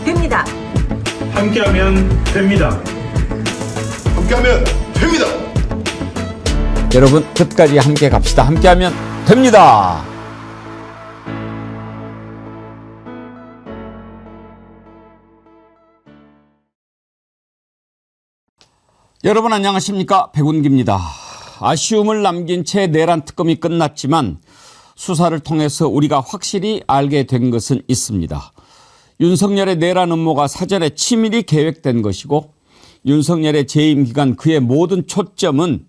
됩니다. 함께하면 됩니다. 함께하면 됩니다. 여러분 끝까지 함께 갑시다. 함께하면 됩니다. 여러분 안녕하십니까? 백운기입니다. 아쉬움을 남긴 채 내란 특검이 끝났지만 수사를 통해서 우리가 확실히 알게 된 것은 있습니다. 윤석열의 내란 음모가 사전에 치밀히 계획된 것이고 윤석열의 재임 기간 그의 모든 초점은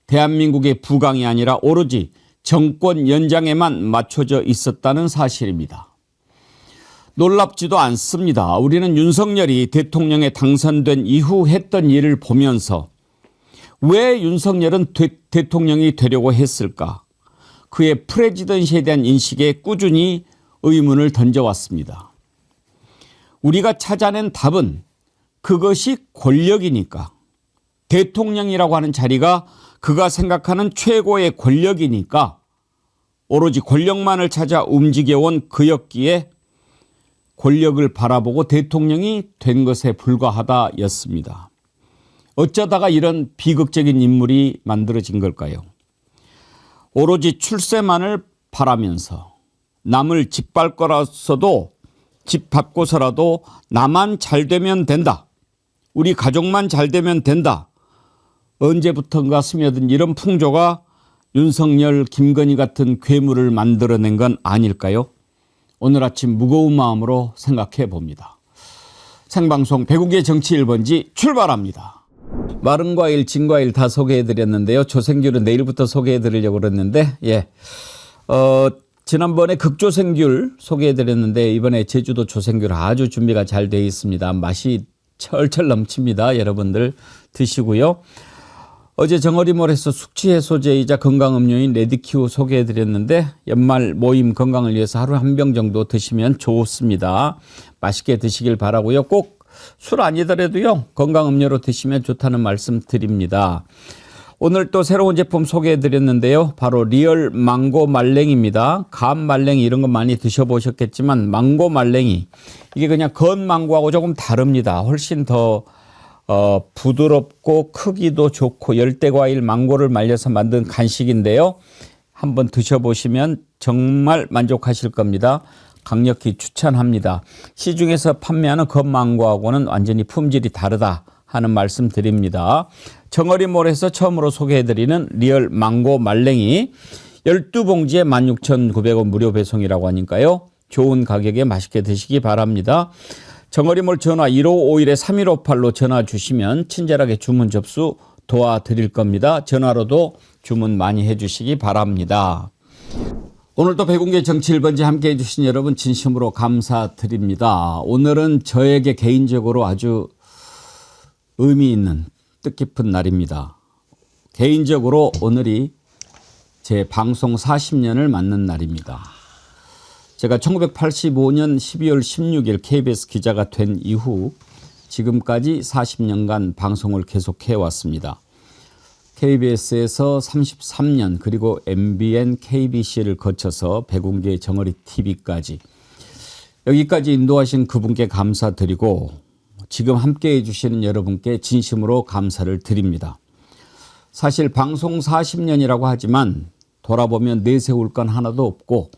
대한민국의 부강이 아니라 오로지 정권 연장에만 맞춰져 있었다는 사실입니다. 놀랍지도 않습니다. 우리는 윤석열이 대통령에 당선된 이후 했던 일을 보면서 왜 윤석열은 대통령이 되려고 했을까? 그의 프레지던시에 대한 인식에 꾸준히 의문을 던져왔습니다. 우리가 찾아낸 답은 그것이 권력이니까, 대통령이라고 하는 자리가 그가 생각하는 최고의 권력이니까 오로지 권력만을 찾아 움직여온 그였기에 권력을 바라보고 대통령이 된 것에 불과하다였습니다. 어쩌다가 이런 비극적인 인물이 만들어진 걸까요? 오로지 출세만을 바라면서 남을 짓밟고서라도 나만 잘 되면 된다. 우리 가족만 잘 되면 된다. 언제부턴가 스며든 이런 풍조가 윤석열, 김건희 같은 괴물을 만들어낸 건 아닐까요? 오늘 아침 무거운 마음으로 생각해 봅니다. 생방송 백운기의 정치 1번지 출발합니다. 마른 과일, 진 과일 다 소개해 드렸는데요. 조생귤은 내일부터 소개해 드리려고 그랬는데, 지난번에 극조생귤 소개해 드렸는데 이번에 제주도 조생귤 아주 준비가 잘 되어 있습니다. 맛이 철철 넘칩니다. 여러분들 드시고요. 어제 정어리몰에서 숙취해소제이자 건강음료인 레디큐 소개해 드렸는데 연말 모임 건강을 위해서 하루 한 병 정도 드시면 좋습니다. 맛있게 드시길 바라고요. 꼭 술 아니더라도요. 건강음료로 드시면 좋다는 말씀 드립니다. 오늘 또 새로운 제품 소개해 드렸는데요. 바로 리얼 망고 말랭이입니다. 감 말랭이 이런 거 많이 드셔보셨겠지만 망고 말랭이 이게 그냥 건 망고하고 조금 다릅니다. 훨씬 더 부드럽고 크기도 좋고 열대과일 망고를 말려서 만든 간식인데요. 한번 드셔보시면 정말 만족하실 겁니다. 강력히 추천합니다. 시중에서 판매하는 건망고하고는 완전히 품질이 다르다 하는 말씀 드립니다. 정어리몰에서 처음으로 소개해드리는 리얼 망고 말랭이 12봉지에 16,900원 무료 배송이라고 하니까요. 좋은 가격에 맛있게 드시기 바랍니다. 정어리몰 전화 1551-3158로 전화 주시면 친절하게 주문 접수 도와드릴 겁니다. 전화로도 주문 많이 해주시기 바랍니다. 오늘도 백운기의 정치 1번지 함께해 주신 여러분 진심으로 감사드립니다. 오늘은 저에게 개인적으로 아주 의미 있는 뜻깊은 날입니다. 개인적으로 오늘이 제 방송 40년을 맞는 날입니다. 제가 1985년 12월 16일 KBS 기자가 된 이후 지금까지 40년간 방송을 계속해 왔습니다. KBS에서 33년 그리고 MBN, KBC를 거쳐서 백운기의 정어리 TV까지 여기까지 인도하신 그분께 감사드리고 지금 함께해 주시는 여러분께 진심으로 감사를 드립니다. 사실 방송 40년이라고 하지만 돌아보면 내세울 건 하나도 없고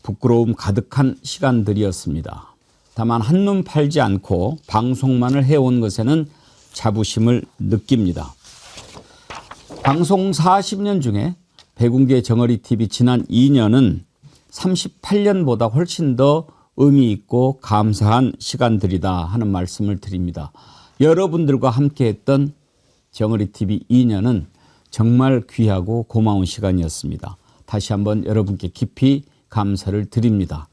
부끄러움 가득한 시간들이었습니다. 다만 한눈 팔지 않고 방송만을 해온 것에는 자부심을 느낍니다. 방송 40년 중에 백운기의 정어리 TV 지난 2년은 38년보다 훨씬 더 의미 있고 감사한 시간들이다 하는 말씀을 드립니다. 여러분들과 함께했던 정어리 TV 2년은 정말 귀하고 고마운 시간이었습니다. 다시 한번 여러분께 깊이 감사를 드립니다.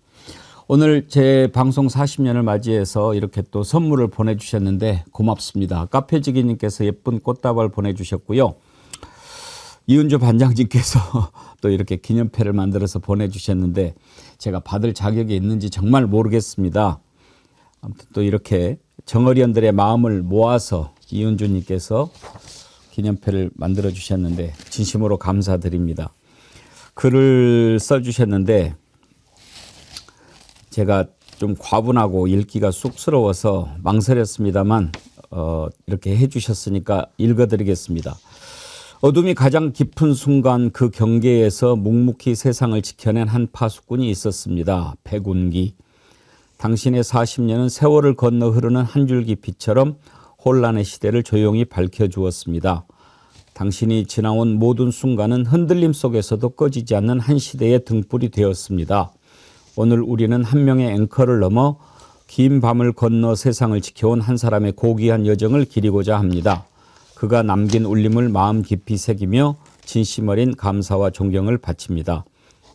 오늘 제 방송 40년을 맞이해서 이렇게 또 선물을 보내주셨는데 고맙습니다. 카페지기님께서 예쁜 꽃다발 보내주셨고요. 이은주 반장님께서 또 이렇게 기념패를 만들어서 보내주셨는데 제가 받을 자격이 있는지 정말 모르겠습니다. 아무튼 또 이렇게 정어리원들의 마음을 모아서 이은주님께서 기념패를 만들어 주셨는데 진심으로 감사드립니다. 글을 써주셨는데 제가 좀 과분하고 읽기가 쑥스러워서 망설였습니다만 이렇게 해주셨으니까 읽어드리겠습니다. 어둠이 가장 깊은 순간 그 경계에서 묵묵히 세상을 지켜낸 한 파수꾼이 있었습니다. 백운기. 당신의 40년은 세월을 건너 흐르는 한 줄기 빛처럼 혼란의 시대를 조용히 밝혀주었습니다. 당신이 지나온 모든 순간은 흔들림 속에서도 꺼지지 않는 한 시대의 등불이 되었습니다. 오늘 우리는 한 명의 앵커를 넘어 긴 밤을 건너 세상을 지켜온 한 사람의 고귀한 여정을 기리고자 합니다. 그가 남긴 울림을 마음 깊이 새기며 진심 어린 감사와 존경을 바칩니다.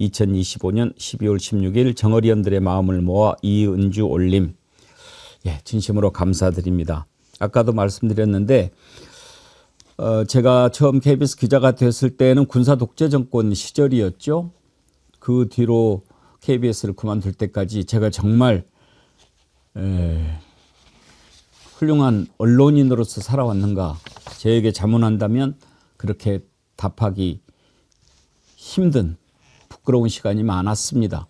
2025년 12월 16일 정어리언들의 마음을 모아 이은주 올림. 예, 진심으로 감사드립니다. 아까도 말씀드렸는데 제가 처음 KBS 기자가 됐을 때는 군사 독재 정권 시절이었죠. 그 뒤로 KBS를 그만둘 때까지 제가 정말 훌륭한 언론인으로서 살아왔는가, 저에게 자문한다면 그렇게 답하기 힘든 부끄러운 시간이 많았습니다.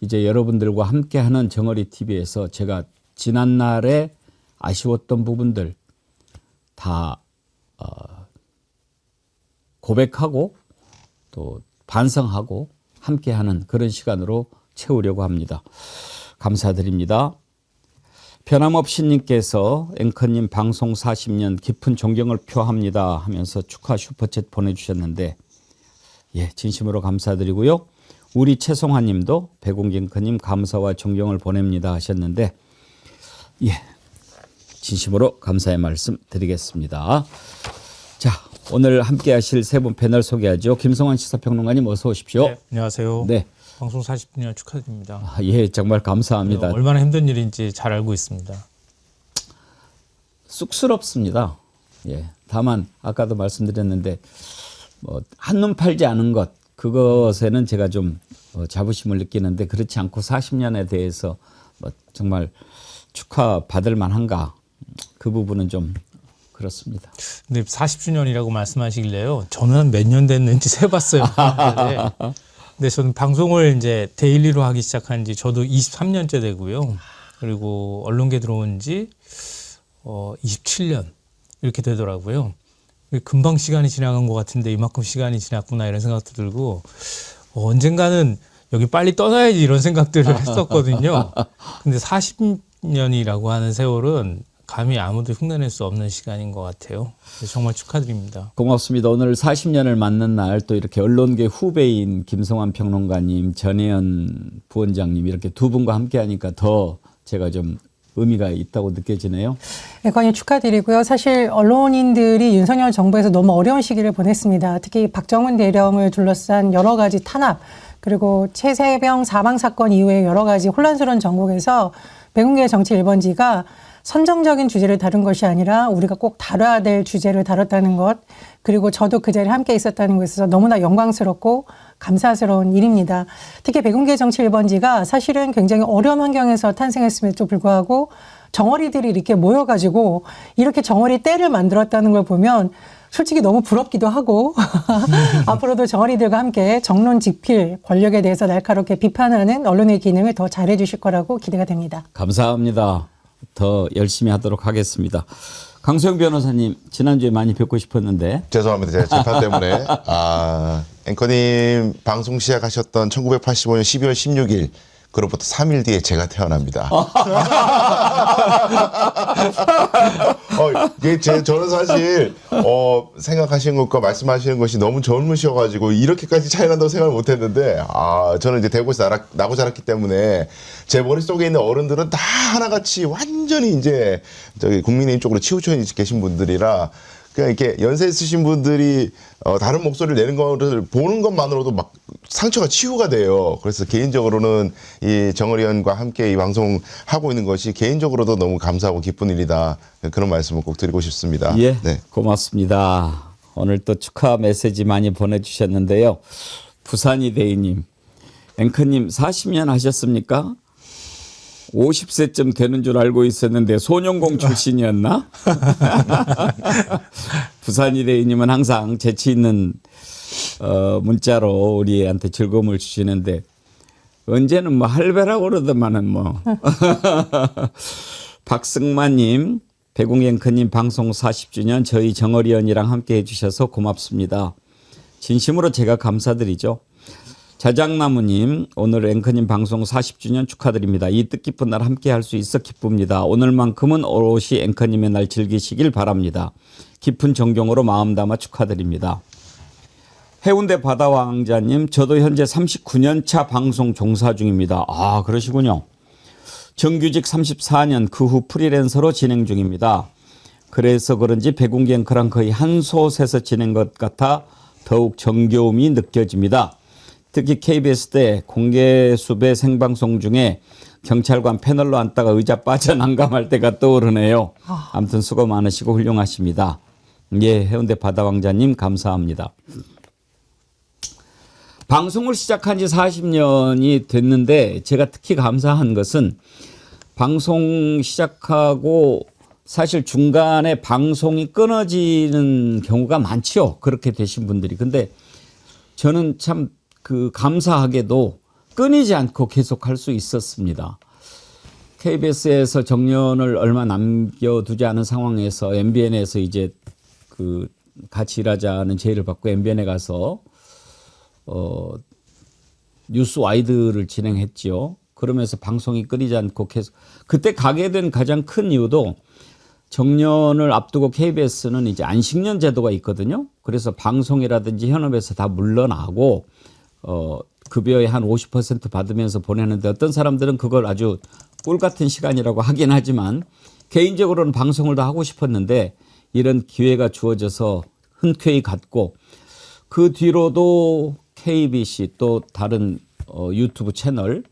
이제 여러분들과 함께하는 정어리 TV에서 제가 지난날에 아쉬웠던 부분들 다 고백하고 또 반성하고 함께하는 그런 시간으로 채우려고 합니다. 감사드립니다. 변함없이님께서 앵커님 방송 40년 깊은 존경을 표합니다 하면서 축하 슈퍼챗 보내주셨는데, 예, 진심으로 감사드리고요. 우리 최송화님도 백운기 앵커님 감사와 존경을 보냅니다 하셨는데, 예, 진심으로 감사의 말씀 드리겠습니다. 자, 오늘 함께 하실 세 분 패널 소개하죠. 김성환 시사평론가님 어서 오십시오. 네, 안녕하세요. 네. 방송 40주년 축하드립니다. 예, 정말 감사합니다. 얼마나 힘든 일인지 잘 알고 있습니다. 쑥스럽습니다. 예. 다만 아까도 말씀드렸는데 뭐 한눈 팔지 않은 것, 그것에는 제가 좀 자부심을 느끼는데, 그렇지 않고 40년에 대해서 뭐 정말 축하받을 만한가, 그 부분은 좀 그렇습니다. 근데 40주년이라고 말씀하시길래요. 저는 몇 년 됐는지 세봤어요. 근데 저는 방송을 이제 데일리로 하기 시작한 지 저도 23년째 되고요. 그리고 언론계 들어온 지 27년 이렇게 되더라고요. 금방 시간이 지나간 것 같은데 이만큼 시간이 지났구나 이런 생각도 들고, 언젠가는 여기 빨리 떠나야지 이런 생각들을 했었거든요. 근데 40년이라고 하는 세월은 감히 아무도 흉내낼 수 없는 시간인 것 같아요. 정말 축하드립니다. 고맙습니다. 오늘 40년을 맞는 날 또 이렇게 언론계 후배인 김성환 평론가님, 전혜연 부원장님 이렇게 두 분과 함께하니까 더 제가 좀 의미가 있다고 느껴지네요. 앵커님 축하드리고요. 사실 언론인들이 윤석열 정부에서 너무 어려운 시기를 보냈습니다. 특히 박정훈 대령을 둘러싼 여러 가지 탄압, 그리고 최세병 사망 사건 이후에 여러 가지 혼란스러운 전국에서 백운기의 정치 1번지가 선정적인 주제를 다룬 것이 아니라 우리가 꼭 다뤄야 될 주제를 다뤘다는 것, 그리고 저도 그 자리에 함께 있었다는 것에서 너무나 영광스럽고 감사스러운 일입니다. 특히 백운기의 정치 1번지가 사실은 굉장히 어려운 환경에서 탄생했음에도 불구하고 정어리들이 이렇게 모여가지고 이렇게 정어리 떼를 만들었다는 걸 보면 솔직히 너무 부럽기도 하고 앞으로도 정어리들과 함께 정론 직필, 권력에 대해서 날카롭게 비판하는 언론의 기능을 더 잘해 주실 거라고 기대가 됩니다. 감사합니다. 더 열심히 하도록 하겠습니다. 강소영 변호사님, 지난주에 많이 뵙고 싶었는데. 죄송합니다. 제가 재판 때문에. 앵커님 방송 시작하셨던 1985년 12월 16일, 그로부터 3일 뒤에 제가 태어납니다. 저는 사실 생각하시는 것과 말씀하시는 것이 너무 젊으셔가지고 이렇게까지 차이 난다고 생각을 못했는데, 저는 이제 대구에서 나고 자랐기 때문에 제 머릿속에 있는 어른들은 다 하나같이 완전히 이제 저기 국민의힘 쪽으로 치우쳐 계신 분들이라, 그냥 이렇게 연세 있으신 분들이 다른 목소리를 내는 거를 보는 것만으로도 막 상처가 치유가 돼요. 그래서 개인적으로는 이 정어리언과 함께 이 방송 하고 있는 것이 개인적으로도 너무 감사하고 기쁜 일이다. 그런 말씀을 꼭 드리고 싶습니다. 예, 네. 고맙습니다. 오늘 또 축하 메시지 많이 보내주셨는데요. 부산이 대희님, 앵커님 40년 하셨습니까? 50세쯤 되는 줄 알고 있었는데 소년공 출신이었나? 부산이 대희님은 항상 재치 있는 문자로 우리한테 즐거움을 주시는데, 언제는 뭐 할배라고 그러더만은 뭐. 박승만님, 배궁 앵커님 방송 40주년 저희 정어리언이랑 함께 해주셔서 고맙습니다. 진심으로 제가 감사드리죠. 자작나무님, 오늘 앵커님 방송 40주년 축하드립니다. 이 뜻깊은 날 함께 할 수 있어 기쁩니다. 오늘만큼은 오롯이 앵커님의 날 즐기시길 바랍니다. 깊은 존경으로 마음 담아 축하드립니다. 해운대 바다왕자님, 저도 현재 39년 차 방송 종사 중입니다. 아, 그러시군요. 정규직 34년, 그 후 프리랜서로 진행 중입니다. 그래서 그런지 배궁 앵커랑 거의 한 솥에서 지낸 것 같아 더욱 정겨움이 느껴집니다. 특히 KBS 때 공개 수배 생방송 중에 경찰관 패널로 앉다가 의자 빠져 난감할 때가 떠오르네요. 아무튼 수고 많으시고 훌륭하십니다. 예, 해운대 바다왕자님 감사합니다. 방송을 시작한 지 40년이 됐는데 제가 특히 감사한 것은 방송 시작하고 사실 중간에 방송이 끊어지는 경우가 많죠. 그렇게 되신 분들이. 근데 저는 참 그 감사하게도 끊이지 않고 계속 할 수 있었습니다. KBS에서 정년을 얼마 남겨두지 않은 상황에서 MBN에서 이제 그 같이 일하자는 제의를 받고 MBN에 가서 뉴스 와이드를 진행했지요. 그러면서 방송이 끊이지 않고 계속 그때 가게 된 가장 큰 이유도 정년을 앞두고 KBS는 이제 안식년 제도가 있거든요. 그래서 방송이라든지 현업에서 다 물러나고 급여의 한 50% 받으면서 보내는데 어떤 사람들은 그걸 아주 꿀 같은 시간이라고 하긴 하지만 개인적으로는 방송을 더 하고 싶었는데 이런 기회가 주어져서 흔쾌히 갔고 그 뒤로도 KBC 또 다른 유튜브 채널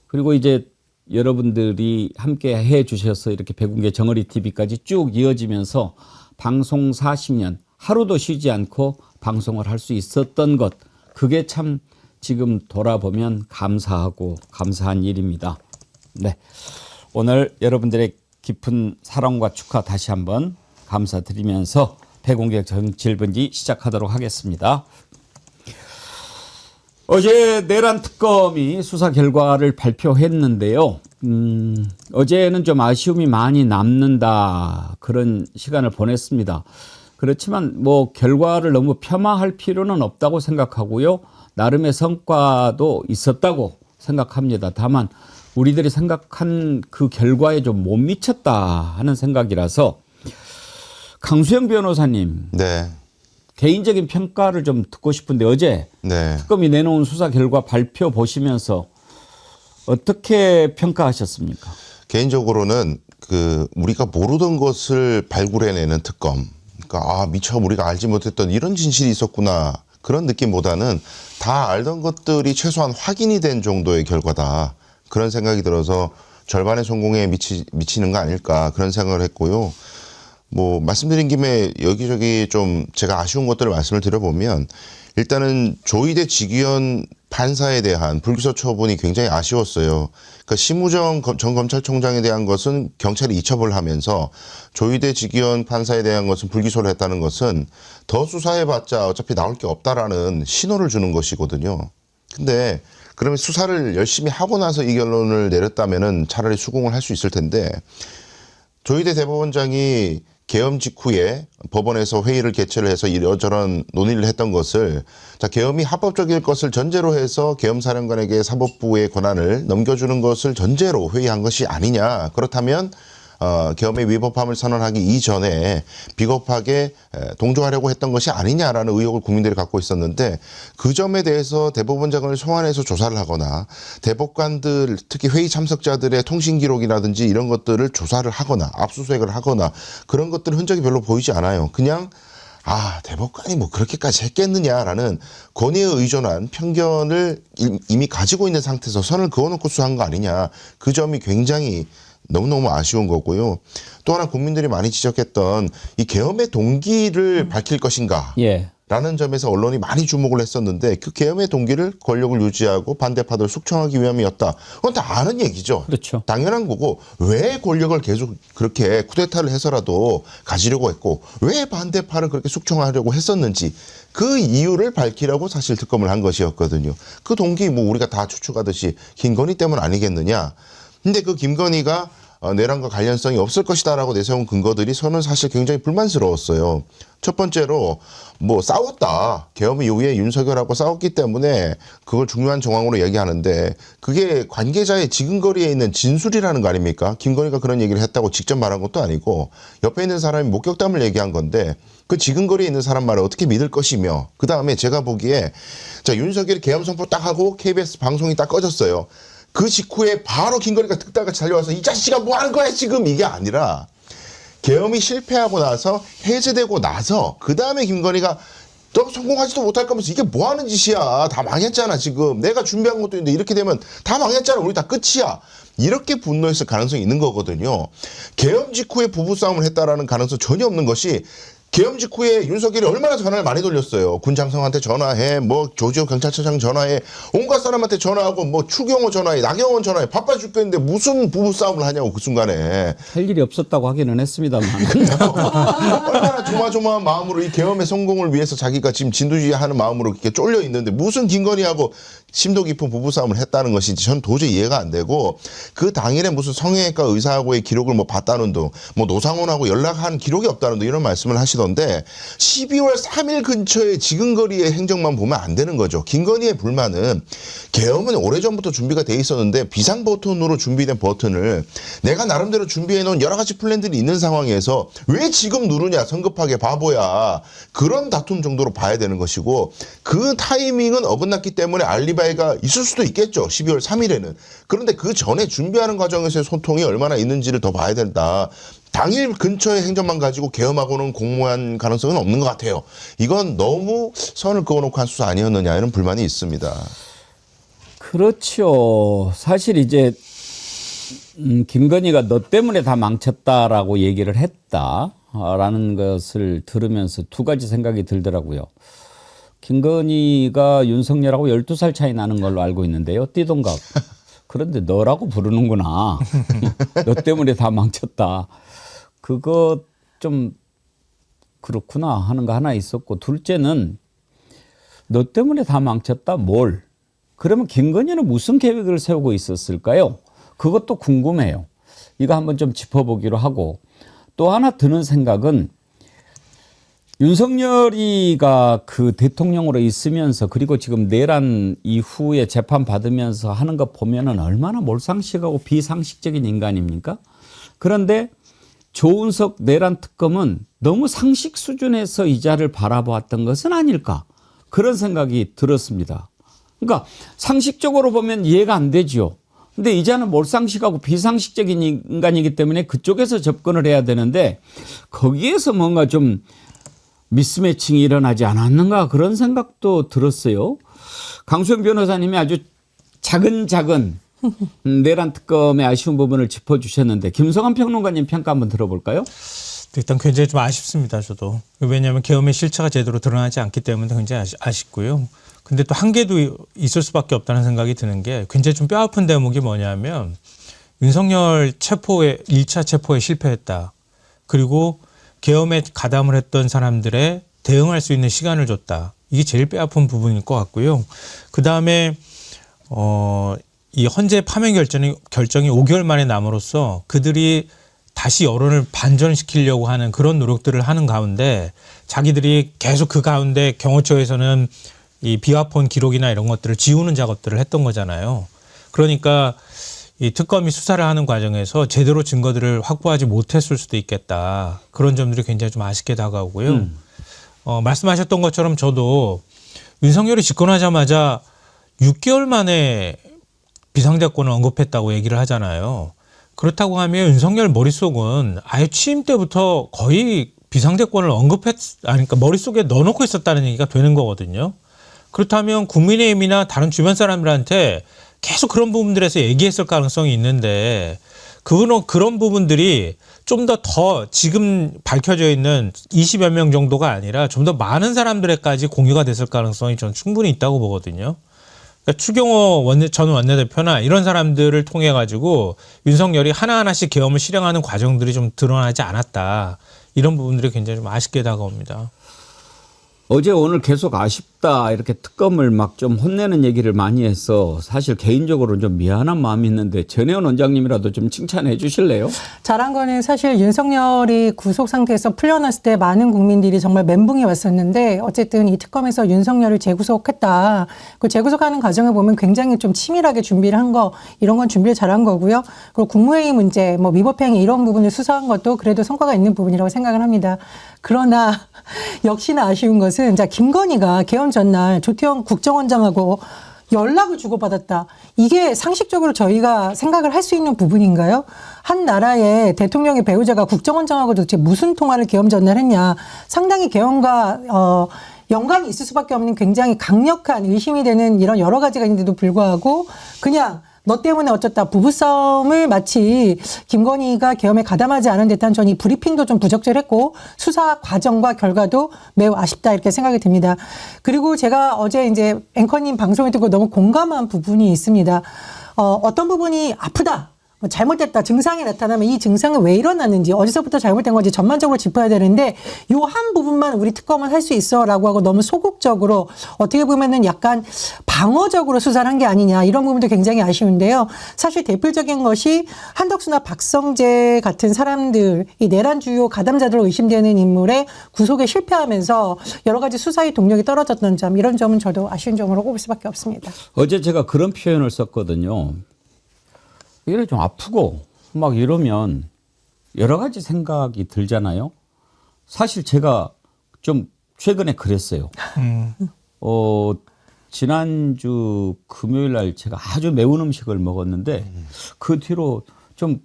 그리고 이제 여러분들이 함께 해 주셔서 이렇게 배궁계 정어리 TV까지 쭉 이어지면서 방송 40년 하루도 쉬지 않고 방송을 할 수 있었던 것 그게 참 지금 돌아보면 감사하고 감사한 일입니다. 네, 오늘 여러분들의 깊은 사랑과 축하 다시 한번 감사드리면서 배궁계 정칠번지 시작하도록 하겠습니다. 어제 내란 특검이 수사 결과를 발표했는데요. 어제는 좀 아쉬움이 많이 남는다 그런 시간을 보냈습니다. 그렇지만 뭐 결과를 너무 폄하할 필요는 없다고 생각하고요. 나름의 성과도 있었다고 생각합니다. 다만 우리들이 생각한 그 결과에 좀 못 미쳤다 하는 생각이라서 강수영 변호사님 네. 개인적인 평가를 좀 듣고 싶은데 어제 네. 특검이 내놓은 수사 결과 발표 보시면서 어떻게 평가하셨습니까? 개인적으로는 그 우리가 모르던 것을 발굴해내는 특검. 그러니까 미처 우리가 알지 못했던 이런 진실이 있었구나. 그런 느낌보다는 다 알던 것들이 최소한 확인이 된 정도의 결과다. 그런 생각이 들어서 절반의 성공에 미치는 거 아닐까 그런 생각을 했고요. 뭐 말씀드린 김에 여기저기 좀 제가 아쉬운 것들을 말씀을 드려보면 일단은 조희대 직위원 판사에 대한 불기소 처분이 굉장히 아쉬웠어요. 그러니까 심우정 전 검찰총장에 대한 것은 경찰이 이첩을 하면서 조희대 직위원 판사에 대한 것은 불기소를 했다는 것은 더 수사해봤자 어차피 나올 게 없다라는 신호를 주는 것이거든요. 근데 그러면 수사를 열심히 하고 나서 이 결론을 내렸다면은 차라리 수긍을 할 수 있을 텐데 조희대 대법원장이 계엄 직후에 법원에서 회의를 개최를 해서 이러저런 논의를 했던 것을 자 계엄이 합법적일 것을 전제로 해서 계엄사령관에게 사법부의 권한을 넘겨주는 것을 전제로 회의한 것이 아니냐. 그렇다면 계엄의 위법함을 선언하기 이전에 비겁하게 동조하려고 했던 것이 아니냐라는 의혹을 국민들이 갖고 있었는데 그 점에 대해서 대법원장을 소환해서 조사를 하거나 대법관들 특히 회의 참석자들의 통신 기록이라든지 이런 것들을 조사를 하거나 압수수색을 하거나 그런 것들 흔적이 별로 보이지 않아요. 그냥 대법관이 뭐 그렇게까지 했겠느냐라는 권위에 의존한 편견을 이미 가지고 있는 상태에서 선을 그어놓고 수사한 거 아니냐. 그 점이 굉장히 너무너무 아쉬운 거고요. 또 하나 국민들이 많이 지적했던 이 계엄의 동기를 밝힐 것인가 예. 라는 점에서 언론이 많이 주목을 했었는데 그 계엄의 동기를 권력을 유지하고 반대파들을 숙청하기 위함이었다. 그건 다 아는 얘기죠. 그렇죠. 당연한 거고 왜 권력을 계속 그렇게 쿠데타를 해서라도 가지려고 했고 왜 반대파를 그렇게 숙청하려고 했었는지 그 이유를 밝히라고 사실 특검을 한 것이었거든요. 그 동기 뭐 우리가 다 추측하듯이 김건희 때문 아니겠느냐. 근데 그 김건희가 내란과 관련성이 없을 것이다라고 내세운 근거들이 저는 사실 굉장히 불만스러웠어요. 첫 번째로 뭐 싸웠다. 계엄 이후에 윤석열하고 싸웠기 때문에 그걸 중요한 정황으로 얘기하는데 그게 관계자의 지근거리에 있는 진술이라는 거 아닙니까? 김건희가 그런 얘기를 했다고 직접 말한 것도 아니고 옆에 있는 사람이 목격담을 얘기한 건데 그 지근거리에 있는 사람 말을 어떻게 믿을 것이며 그다음에 제가 보기에 자 윤석열이 계엄 선포 딱 하고 KBS 방송이 딱 꺼졌어요. 그 직후에 바로 김건희가 특다가 달려와서 이 자식아 뭐 하는 거야 지금 이게 아니라 계엄이 실패하고 나서 해제되고 나서 그 다음에 김건희가 너 성공하지도 못할 거면서 이게 뭐 하는 짓이야 다 망했잖아 지금 내가 준비한 것도 있는데 이렇게 되면 다 망했잖아 우리 다 끝이야 이렇게 분노했을 가능성이 있는 거거든요. 계엄 직후에 부부싸움을 했다라는 가능성 전혀 없는 것이 계엄 직후에 윤석열이 얼마나 전화를 많이 돌렸어요. 군 장성한테 전화해, 뭐 조지호 경찰서장 전화해, 온갖 사람한테 전화하고 뭐 추경호 전화해, 나경원 전화해, 바빠 죽겠는데 무슨 부부싸움을 하냐고 그 순간에. 할 일이 없었다고 하기는 했습니다만. 얼마나 조마조마한 마음으로 이 계엄의 성공을 위해서 자기가 지금 진두지휘하는 마음으로 이렇게 쫄려 있는데 무슨 김건희하고 심도 깊은 부부싸움을 했다는 것인지 저는 도저히 이해가 안 되고 그 당일에 무슨 성형외과 의사하고의 기록을 뭐 봤다는 둥, 뭐 노상원하고 연락한 기록이 없다는 둥 이런 말씀을 하시던데 12월 3일 근처에 지근거리의 행적만 보면 안 되는 거죠. 김건희의 불만은 계엄은 오래전부터 준비가 돼 있었는데 비상 버튼으로 준비된 버튼을 내가 나름대로 준비해 놓은 여러 가지 플랜들이 있는 상황에서 왜 지금 누르냐 성급하게 바보야 그런 다툼 정도로 봐야 되는 것이고 그 타이밍은 어긋났기 때문에 알리바이가 있을 수도 있겠죠. 12월 3일에는. 그런데 그 전에 준비하는 과정에서의 소통이 얼마나 있는지를 더 봐야 된다. 당일 근처의 행정만 가지고 계엄하고는 공모한 가능성은 없는 것 같아요. 이건 너무 선을 그어놓고 한 수사 아니었느냐 이런 불만이 있습니다. 그렇죠. 사실 이제 김건희가 너 때문에 다 망쳤다라고 얘기를 했다라는 것을 들으면서 두 가지 생각이 들더라고요. 김건희가 윤석열하고 12살 차이 나는 걸로 알고 있는데요. 띠동갑. 그런데 너라고 부르는구나. 너 때문에 다 망쳤다. 그거 좀 그렇구나 하는 거 하나 있었고 둘째는 너 때문에 다 망쳤다 뭘? 그러면 김건희는 무슨 계획을 세우고 있었을까요? 그것도 궁금해요. 이거 한번 좀 짚어보기로 하고 또 하나 드는 생각은 윤석열이가 그 대통령으로 있으면서 그리고 지금 내란 이후에 재판 받으면서 하는 거 보면은 얼마나 몰상식하고 비상식적인 인간입니까? 그런데 조은석 내란 특검은 너무 상식 수준에서 이 자를 바라보았던 것은 아닐까 그런 생각이 들었습니다. 그러니까 상식적으로 보면 이해가 안 되죠. 근데 이자는 몰상식하고 비상식적인 인간이기 때문에 그쪽에서 접근을 해야 되는데 거기에서 뭔가 좀 미스매칭이 일어나지 않았는가 그런 생각도 들었어요. 강수영 변호사님이 아주 작은 내란 특검의 아쉬운 부분을 짚어주셨는데 김성환 평론가님 평가 한번 들어볼까요? 일단 굉장히 좀 아쉽습니다. 저도. 왜냐하면 계엄의 실체가 제대로 드러나지 않기 때문에 굉장히 아쉽고요. 근데 또 한계도 있을 수밖에 없다는 생각이 드는 게 굉장히 좀 뼈아픈 대목이 뭐냐면 윤석열 체포에 1차 체포에 실패했다. 그리고 계엄에 가담을 했던 사람들의 대응할 수 있는 시간을 줬다. 이게 제일 뼈아픈 부분일 것 같고요. 그다음에 이 헌재 파면 결정이 5개월 만에 남으로써 그들이 다시 여론을 반전시키려고 하는 그런 노력들을 하는 가운데 자기들이 계속 그 가운데 경호처에서는 이 비화폰 기록이나 이런 것들을 지우는 작업들을 했던 거잖아요. 그러니까 이 특검이 수사를 하는 과정에서 제대로 증거들을 확보하지 못했을 수도 있겠다. 그런 점들이 굉장히 좀 아쉽게 다가오고요. 말씀하셨던 것처럼 저도 윤석열이 집권하자마자 6개월 만에 비상대권을 언급했다고 얘기를 하잖아요. 그렇다고 하면 윤석열 머릿속은 아예 취임 때부터 거의 비상대권을 그러니까 머릿속에 넣어놓고 있었다는 얘기가 되는 거거든요. 그렇다면 국민의힘이나 다른 주변 사람들한테 계속 그런 부분들에서 얘기했을 가능성이 있는데 그분은 그런 부분들이 좀 더 지금 밝혀져 있는 20여 명 정도가 아니라 좀 더 많은 사람들에까지 공유가 됐을 가능성이 저는 충분히 있다고 보거든요. 그러니까 추경호 전 원내대표나 이런 사람들을 통해 가지고 윤석열이 하나하나씩 계엄을 실행하는 과정들이 좀 드러나지 않았다. 이런 부분들이 굉장히 좀 아쉽게 다가옵니다. 어제 오늘 계속 아쉽다 이렇게 특검을 막 좀 혼내는 얘기를 많이 해서 사실 개인적으로는 좀 미안한 마음이 있는데 전혜원 원장님이라도 좀 칭찬해 주실래요? 잘한 거는 사실 윤석열이 구속 상태에서 풀려났을 때 많은 국민들이 정말 멘붕이 왔었는데 어쨌든 이 특검에서 윤석열을 재구속했다. 그 재구속하는 과정을 보면 굉장히 좀 치밀하게 준비를 한 거 이런 건 준비를 잘한 거고요. 그리고 국무회의 문제, 뭐 위법행위 이런 부분을 수사한 것도 그래도 성과가 있는 부분이라고 생각을 합니다. 그러나 역시나 아쉬운 것은 자 김건희가 계엄 전날 조태영 국정원장하고 연락을 주고받았다. 이게 상식적으로 저희가 생각을 할 수 있는 부분인가요? 한 나라의 대통령의 배우자가 국정원장하고 도대체 무슨 통화를 계엄 전날 했냐. 상당히 계엄과 연관이 있을 수밖에 없는 굉장히 강력한 의심이 되는 이런 여러 가지가 있는데도 불구하고 그냥 너 때문에 어쩌다 부부싸움을 마치 김건희가 계엄에 가담하지 않은 듯한 전 이 브리핑도 좀 부적절했고 수사 과정과 결과도 매우 아쉽다 이렇게 생각이 듭니다. 그리고 제가 어제 이제 앵커님 방송을 듣고 너무 공감한 부분이 있습니다. 어떤 부분이 아프다. 뭐 잘못됐다 증상이 나타나면 이 증상은 왜 일어났는지 어디서부터 잘못된 건지 전반적으로 짚어야 되는데 요 한 부분만 우리 특검은 할 수 있어라고 하고 너무 소극적으로 어떻게 보면은 약간 방어적으로 수사를 한 게 아니냐 이런 부분도 굉장히 아쉬운데요. 사실 대표적인 것이 한덕수나 박성재 같은 사람들 이 내란 주요 가담자들로 의심되는 인물의 구속에 실패하면서 여러 가지 수사의 동력이 떨어졌던 점 이런 점은 저도 아쉬운 점으로 꼽을 수밖에 없습니다. 어제 제가 그런 표현을 썼거든요. 이래 좀 아프고 막 이러면 여러 가지 생각이 들잖아요. 사실 제가 좀 최근에 그랬어요. 지난주 금요일 날 제가 아주 매운 음식을 먹었는데 그 뒤로 좀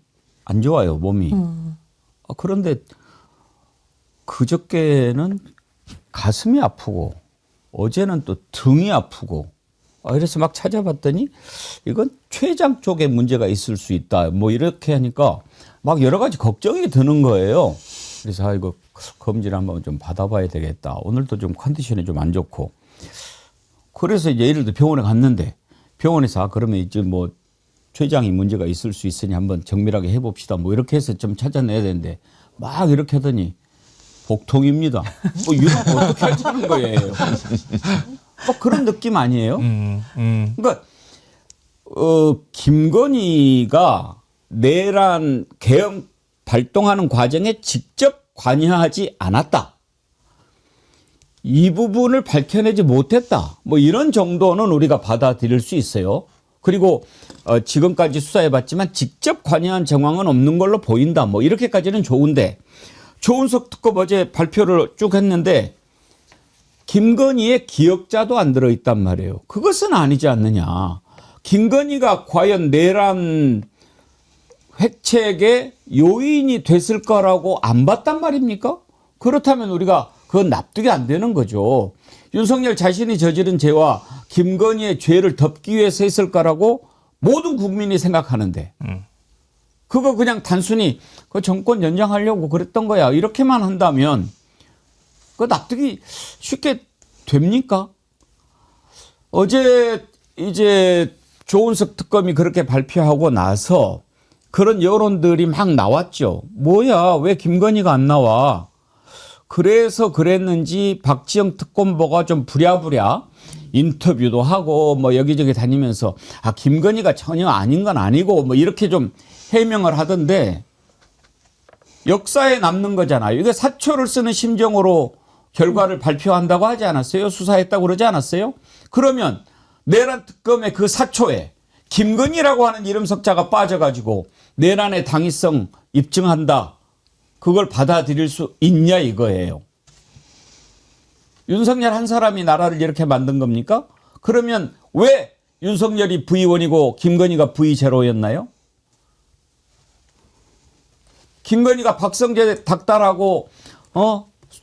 안 좋아요, 몸이. 그런데 그저께는 가슴이 아프고 어제는 또 등이 아프고 그래서 막 찾아봤더니 이건 췌장 쪽에 문제가 있을 수 있다. 뭐 이렇게 하니까 막 여러 가지 걱정이 드는 거예요. 그래서 이거 검진 한번 좀 받아봐야 되겠다. 오늘도 좀 컨디션이 좀 안 좋고. 그래서 이제 예를 들어 병원에 갔는데 병원에서 그러면 이제 뭐 췌장이 문제가 있을 수 있으니 한번 정밀하게 해봅시다. 뭐 이렇게 해서 좀 찾아내야 되는데 막 이렇게 하더니 복통입니다. 뭐 이런 거 어떻게 하자는 거예요. 뭐 그런 느낌 아니에요? 그러니까 김건희가 내란 계엄 발동하는 과정에 직접 관여하지 않았다. 이 부분을 밝혀내지 못했다. 뭐 이런 정도는 우리가 받아들일 수 있어요. 그리고 지금까지 수사해봤지만 직접 관여한 정황은 없는 걸로 보인다. 뭐 이렇게까지는 좋은데 조은석 특검 어제 발표를 쭉 했는데 김건희의 기억자도 안 들어있단 말이에요. 그것은 아니지 않느냐. 김건희가 과연 내란 획책의 요인이 됐을 거라고 안 봤단 말입니까? 그렇다면 우리가 그건 납득이 안 되는 거죠. 윤석열 자신이 저지른 죄와 김건희의 죄를 덮기 위해서 했을 거라고 모든 국민이 생각하는데 그거 그냥 단순히 그 정권 연장하려고 그랬던 거야. 이렇게만 한다면 그 납득이 쉽게 됩니까? 어제 이제 조은석 특검이 그렇게 발표하고 나서 그런 여론들이 막 나왔죠. 뭐야, 왜 김건희가 안 나와? 그래서 그랬는지 박지영 특검보가 좀 부랴부랴 인터뷰도 하고 뭐 여기저기 다니면서 김건희가 전혀 아닌 건 아니고 뭐 이렇게 좀 해명을 하던데 역사에 남는 거잖아요. 이게 사초를 쓰는 심정으로 결과를 발표한다고 하지 않았어요? 수사했다고 그러지 않았어요? 그러면 내란 특검의 그 사초에 김건희라고 하는 이름 석자가 빠져가지고 내란의 당위성 입증한다. 그걸 받아들일 수 있냐 이거예요. 윤석열 한 사람이 나라를 이렇게 만든 겁니까? 그러면 왜 윤석열이 V1이고 김건희가 V0였나요? 김건희가 박성재 닥달하고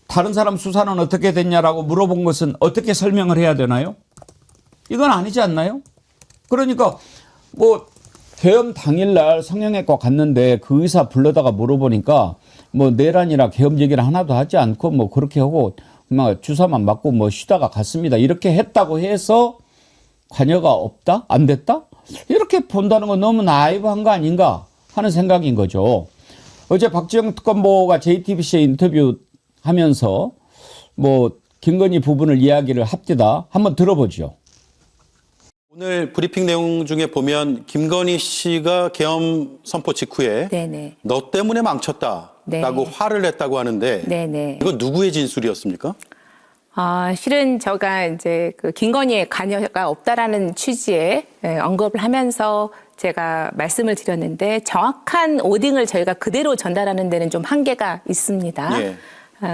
다른 사람 수사는 어떻게 됐냐라고 물어본 것은 어떻게 설명을 해야 되나요? 이건 아니지 않나요? 그러니까 뭐 계엄 당일날 성형외과 갔는데 그 의사 불러다가 물어보니까 뭐 내란이라 계엄 얘기를 하나도 하지 않고 뭐 그렇게 하고 막 주사만 맞고 뭐 쉬다가 갔습니다. 이렇게 했다고 해서 관여가 없다? 안 됐다? 이렇게 본다는 건 너무 나이브한 거 아닌가 하는 생각인 거죠. 어제 박지영 특검보가 JTBC에 인터뷰하면서 뭐 김건희 부분을 이야기를 합디다. 한번 들어보죠. 오늘 브리핑 내용 중에 보면 김건희 씨가 계엄 선포 직후에 네네. 너 때문에 망쳤다라고 네. 화를 냈다고 하는데 네네. 이건 누구의 진술이었습니까? 실은 제가 이제 그 김건희의 관여가 없다라는 취지의 언급을 하면서 제가 말씀을 드렸는데 정확한 오딩을 저희가 그대로 전달하는 데는 좀 한계가 있습니다. 예.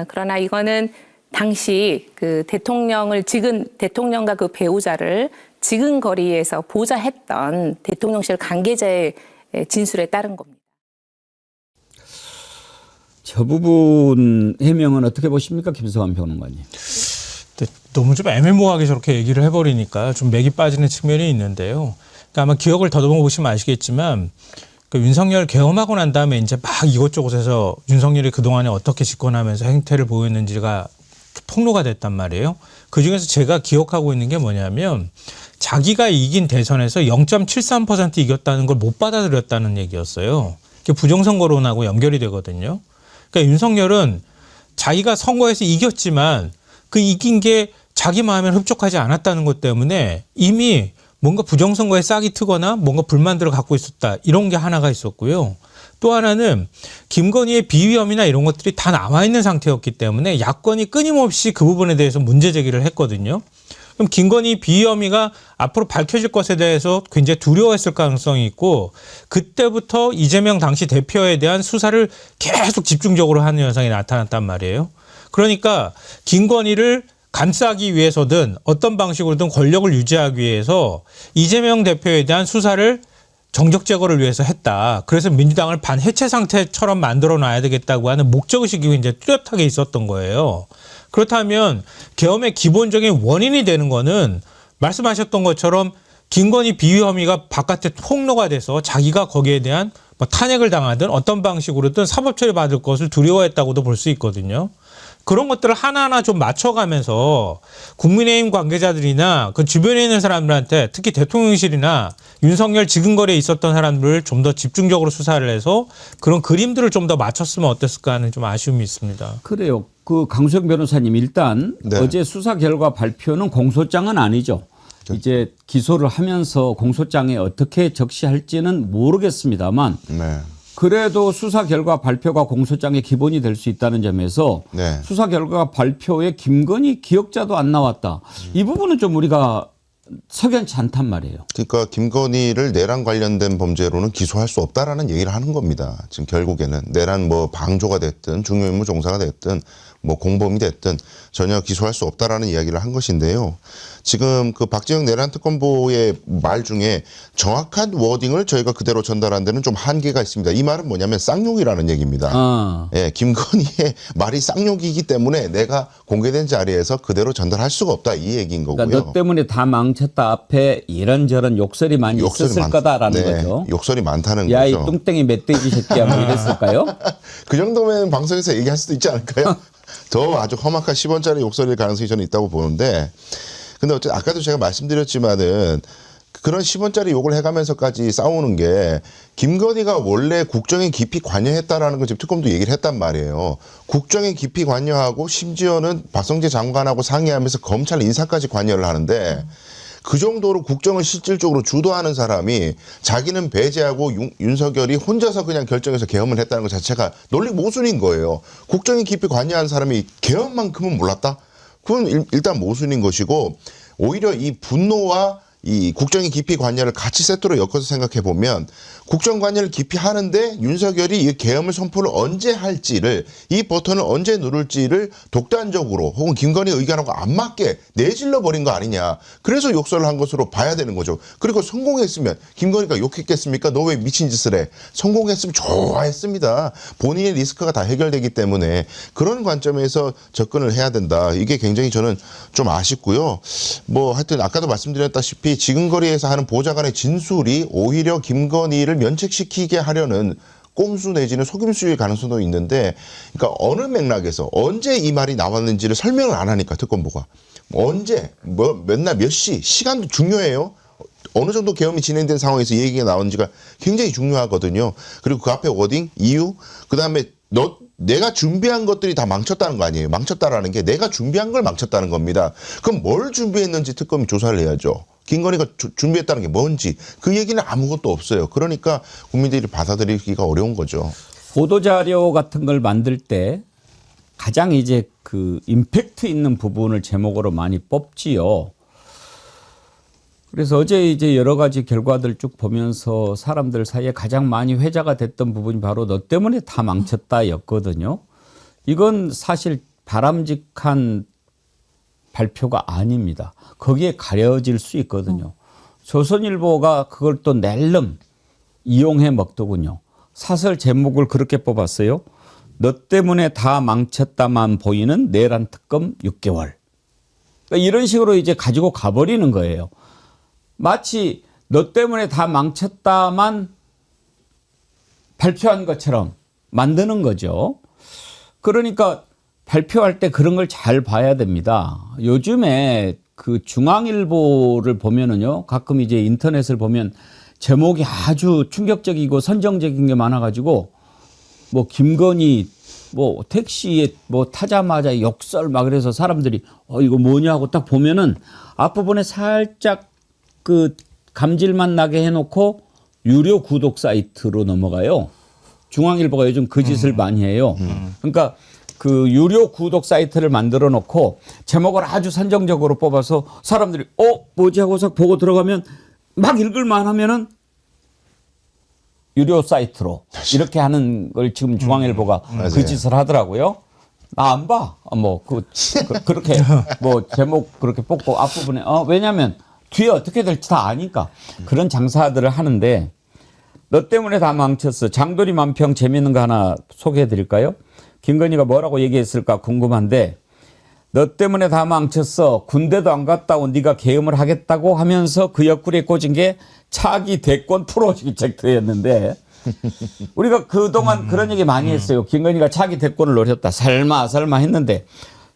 그러나 이거는 당시 그 지금 대통령과 그 배우자를 지근거리에서 보좌했던 대통령실 관계자의 진술에 따른 겁니다. 저 부분 해명은 어떻게 보십니까, 김성환 평론가님? 근데 너무 좀 애매모호하게 저렇게 얘기를 해버리니까 좀 맥이 빠지는 측면이 있는데요. 그러니까 아마 기억을 더듬어 보시면 아시겠지만 그 윤석열 계엄하고 난 다음에 이제 막 이곳저곳에서 윤석열이 그동안에 어떻게 집권하면서 행태를 보였는지가 폭로가 됐단 말이에요. 그중에서 제가 기억하고 있는 게 뭐냐면 자기가 이긴 대선에서 0.73% 이겼다는 걸 못 받아들였다는 얘기였어요. 그게 부정선거론하고 연결이 되거든요. 그러니까 윤석열은 자기가 선거에서 이겼지만 그 이긴 게 자기 마음에 흡족하지 않았다는 것 때문에 이미 뭔가 부정선거에 싹이 트거나 뭔가 불만들을 갖고 있었다. 이런 게 하나가 있었고요. 또 하나는 김건희의 비위험이나 이런 것들이 다 남아있는 상태였기 때문에 야권이 끊임없이 그 부분에 대해서 문제 제기를 했거든요. 그럼 김건희 비위험이가 앞으로 밝혀질 것에 대해서 굉장히 두려워했을 가능성이 있고 그때부터 이재명 당시 대표에 대한 수사를 계속 집중적으로 하는 현상이 나타났단 말이에요. 그러니까 김건희를 감싸기 위해서든 어떤 방식으로든 권력을 유지하기 위해서 이재명 대표에 대한 수사를 정적 제거를 위해서 했다. 그래서 민주당을 반해체 상태처럼 만들어 놔야 되겠다고 하는 목적의식이 굉장히 뚜렷하게 있었던 거예요. 그렇다면 계엄의 기본적인 원인이 되는 거는 말씀하셨던 것처럼 김건희 비위 혐의가 바깥에 폭로가 돼서 자기가 거기에 대한 뭐 탄핵을 당하든 어떤 방식으로든 사법처리 받을 것을 두려워했다고도 볼 수 있거든요. 그런 것들을 하나하나 좀 맞춰가면서 국민의힘 관계자들이나 그 주변에 있는 사람들한테 특히 대통령실이나 윤석열 지근거리에 있었던 사람들을 좀 더 집중적으로 수사를 해서 그런 그림들을 좀 더 맞췄으면 어땠을까 하는 좀 아쉬움이 있습니다. 그래요. 그 강수영 변호사님 일단 네. 어제 수사 결과 발표는 공소장은 아니죠. 이제 기소를 하면서 공소장에 어떻게 적시할지는 모르겠습니다만 네. 그래도 수사 결과 발표가 공소장의 기본이 될 수 있다는 점에서 네. 수사 결과 발표에 김건희 기억자도 안 나왔다. 이 부분은 좀 우리가 석연치 않단 말이에요. 그러니까 김건희를 내란 관련된 범죄로는 기소할 수 없다라는 얘기를 하는 겁니다. 지금 결국에는 내란 뭐 방조가 됐든 중요임무 종사가 됐든 뭐 공범이 됐든 전혀 기소할 수 없다라는 이야기를 한 것인데요. 지금 그 박지영 내란 특검보의 말 중에 정확한 워딩을 저희가 그대로 전달한 데는 좀 한계가 있습니다. 이 말은 뭐냐면 쌍욕이라는 얘기입니다. 예, 김건희의 말이 쌍욕이기 때문에 내가 공개된 자리에서 그대로 전달할 수가 없다 이 얘기인 거고요. 그러니까 너 때문에 다 망쳤다 앞에 이런저런 욕설이 많이 있었을 거다라는 거죠. 욕설이 많다는 야, 이 거죠. 뚱땡이 멧돼지 새끼야 뭐 이랬을까요? 그 정도면 방송에서 얘기할 수도 있지 않을까요? 더 아주 험악한 10원짜리 욕설일 가능성이 저는 있다고 보는데 근데 어쨌든 아까도 제가 말씀드렸지만은 그런 10원짜리 욕을 해가면서까지 싸우는 게 김건희가 원래 국정에 깊이 관여했다라는 걸 지금 특검도 얘기를 했단 말이에요. 국정에 깊이 관여하고 심지어는 박성재 장관하고 상의하면서 검찰 인사까지 관여를 하는데 그 정도로 국정을 실질적으로 주도하는 사람이 자기는 배제하고 윤석열이 혼자서 그냥 결정해서 계엄을 했다는 것 자체가 논리 모순인 거예요. 국정에 깊이 관여한 사람이 계엄만큼은 몰랐다? 그건 일단 모순인 것이고 오히려 이 분노와 이 국정에 깊이 관여를 같이 세트로 엮어서 생각해 보면 국정 관여를 깊이 하는데 윤석열이 이 계엄을 선포를 언제 할지를 이 버튼을 언제 누를지를 독단적으로 혹은 김건희 의견하고 안 맞게 내질러 버린 거 아니냐. 그래서 욕설을 한 것으로 봐야 되는 거죠. 그리고 성공했으면 김건희가 욕했겠습니까? 너 왜 미친 짓을 해? 성공했으면 좋아했습니다. 본인의 리스크가 다 해결되기 때문에 그런 관점에서 접근을 해야 된다. 이게 굉장히 저는 좀 아쉽고요. 뭐 하여튼 아까도 말씀드렸다시피 어차피 지근거리에서 하는 보좌관의 진술이 오히려 김건희를 면책시키게 하려는 꼼수 내지는 속임수일 가능성도 있는데, 그러니까 어느 맥락에서 언제 이 말이 나왔는지를 설명을 안 하니까 특검부가 언제 맨날 몇 시간도 중요해요. 어느 정도 계엄이 진행된 상황에서 이 얘기가 나오는지가 굉장히 중요하거든요. 그리고 그 앞에 워딩, 이유, 그다음에 내가 준비한 것들이 다 망쳤다는 거 아니에요. 망쳤다라는 게 내가 준비한 걸 망쳤다는 겁니다. 그럼 뭘 준비했는지 특검이 조사를 해야죠. 김건희가 준비했다는 게 뭔지 그 얘기는 아무것도 없어요. 그러니까 국민들이 받아들이기가 어려운 거죠. 보도자료 같은 걸 만들 때 가장 이제 그 임팩트 있는 부분을 제목으로 많이 뽑지요. 그래서 어제 이제 여러 가지 결과들 쭉 보면서 사람들 사이에 가장 많이 회자가 됐던 부분이 바로 너 때문에 다 망쳤다였거든요. 이건 사실 바람직한 발표가 아닙니다. 거기에 가려질 수 있거든요. 조선일보가 그걸 또 낼름 이용해 먹더군요. 사설 제목을 그렇게 뽑았어요. 너 때문에 다 망쳤다만 보이는 내란 특검 6개월. 그러니까 이런 식으로 이제 가지고 가버리는 거예요. 마치 너 때문에 다 망쳤다만 발표한 것처럼 만드는 거죠. 그러니까 발표할 때 그런 걸 잘 봐야 됩니다. 요즘에 그 중앙일보를 보면은요, 가끔 이제 인터넷을 보면 제목이 아주 충격적이고 선정적인 게 많아가지고 뭐 김건희 뭐 택시에 뭐 타자마자 욕설 막 그래서 사람들이 이거 뭐냐 하고 딱 보면은 앞부분에 살짝 그 감질만 나게 해놓고 유료 구독 사이트로 넘어가요. 중앙일보가 요즘 그 짓을 많이 해요. 그러니까 그 유료 구독 사이트를 만들어 놓고 제목을 아주 선정적으로 뽑아서 사람들이 뭐지 하고서 보고 들어가면 막 읽을만 하면은 유료 사이트로 이렇게 하는 걸 지금 중앙일보가 그 짓을 하더라고요. 나 안 봐. 그렇게 뭐 제목 그렇게 뽑고 앞부분에 왜냐면 뒤에 어떻게 될지 다 아니까 그런 장사들을 하는데 너 때문에 다 망쳤어. 장도리 만평 재미있는 거 하나 소개해 드릴까요? 김건희가 뭐라고 얘기했을까 궁금한데 너 때문에 다 망쳤어. 군대도 안 갔다 온 네가 계엄을 하겠다고 하면서 그 옆구리에 꽂은 게 차기 대권 프로젝트였는데 우리가 그동안 그런 얘기 많이 했어요. 김건희가 차기 대권을 노렸다. 설마 했는데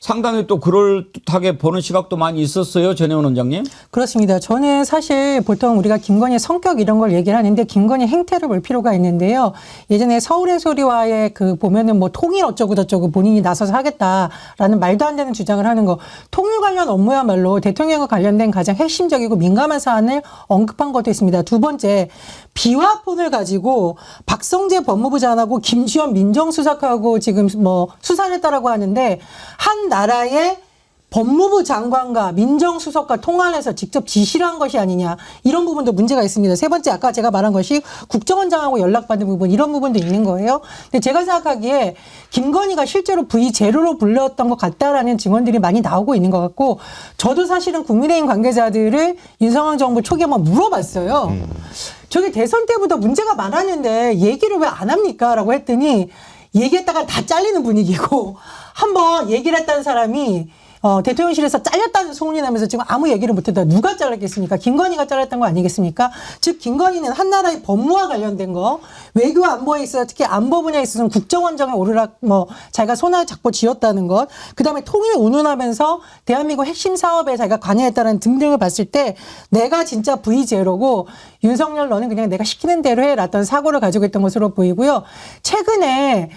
상당히 또 그럴듯하게 보는 시각도 많이 있었어요. 전혜원 원장님. 그렇습니다. 저는 사실 보통 우리가 김건희의 성격 이런 걸 얘기를 하는데 김건희 행태를 볼 필요가 있는데요. 예전에 서울의 소리와의 그 보면은 뭐 통일 어쩌고 저쩌고 본인이 나서서 하겠다라는 말도 안 되는 주장을 하는 거. 통일 관련 업무야말로 대통령과 관련된 가장 핵심적이고 민감한 사안을 언급한 것도 있습니다. 두 번째, 비화폰을 가지고 박성재 법무부 장관하고 김주현 민정수석하고 지금 뭐 수사를 했다라고 하는데 한 나라의 법무부 장관과 민정수석과 통화를 해서 직접 지시를 한 것이 아니냐 이런 부분도 문제가 있습니다. 세 번째 아까 제가 말한 것이 국정원장하고 연락받은 부분 이런 부분도 있는 거예요. 근데 제가 생각하기에 김건희가 실제로 V0로 불렸던 것 같다라는 증언들이 많이 나오고 있는 것 같고 저도 사실은 국민의힘 관계자들을 윤석열 정부 초기에 한번 물어봤어요. 저게 대선 때부터 문제가 많았는데 얘기를 왜 안 합니까? 라고 했더니 얘기했다가 다 잘리는 분위기고 한번 얘기를 했다는 사람이 대통령실에서 잘렸다는 소문이 나면서 지금 아무 얘기를 못했다. 누가 잘랐겠습니까? 김건희가 잘렸던 거 아니겠습니까? 즉 김건희는 한 나라의 법무와 관련된 거, 외교 안보에 있어서 특히 안보 분야에 있어서는 국정원장에 오르락 자기가 손을 잡고 쥐었다는 것, 그다음에 통일 운운하면서 대한민국 핵심 사업에 자기가 관여했다는 등등을 봤을 때 내가 진짜 V0고 윤석열 너는 그냥 내가 시키는 대로 해라던 사고를 가지고 있던 것으로 보이고요. 최근에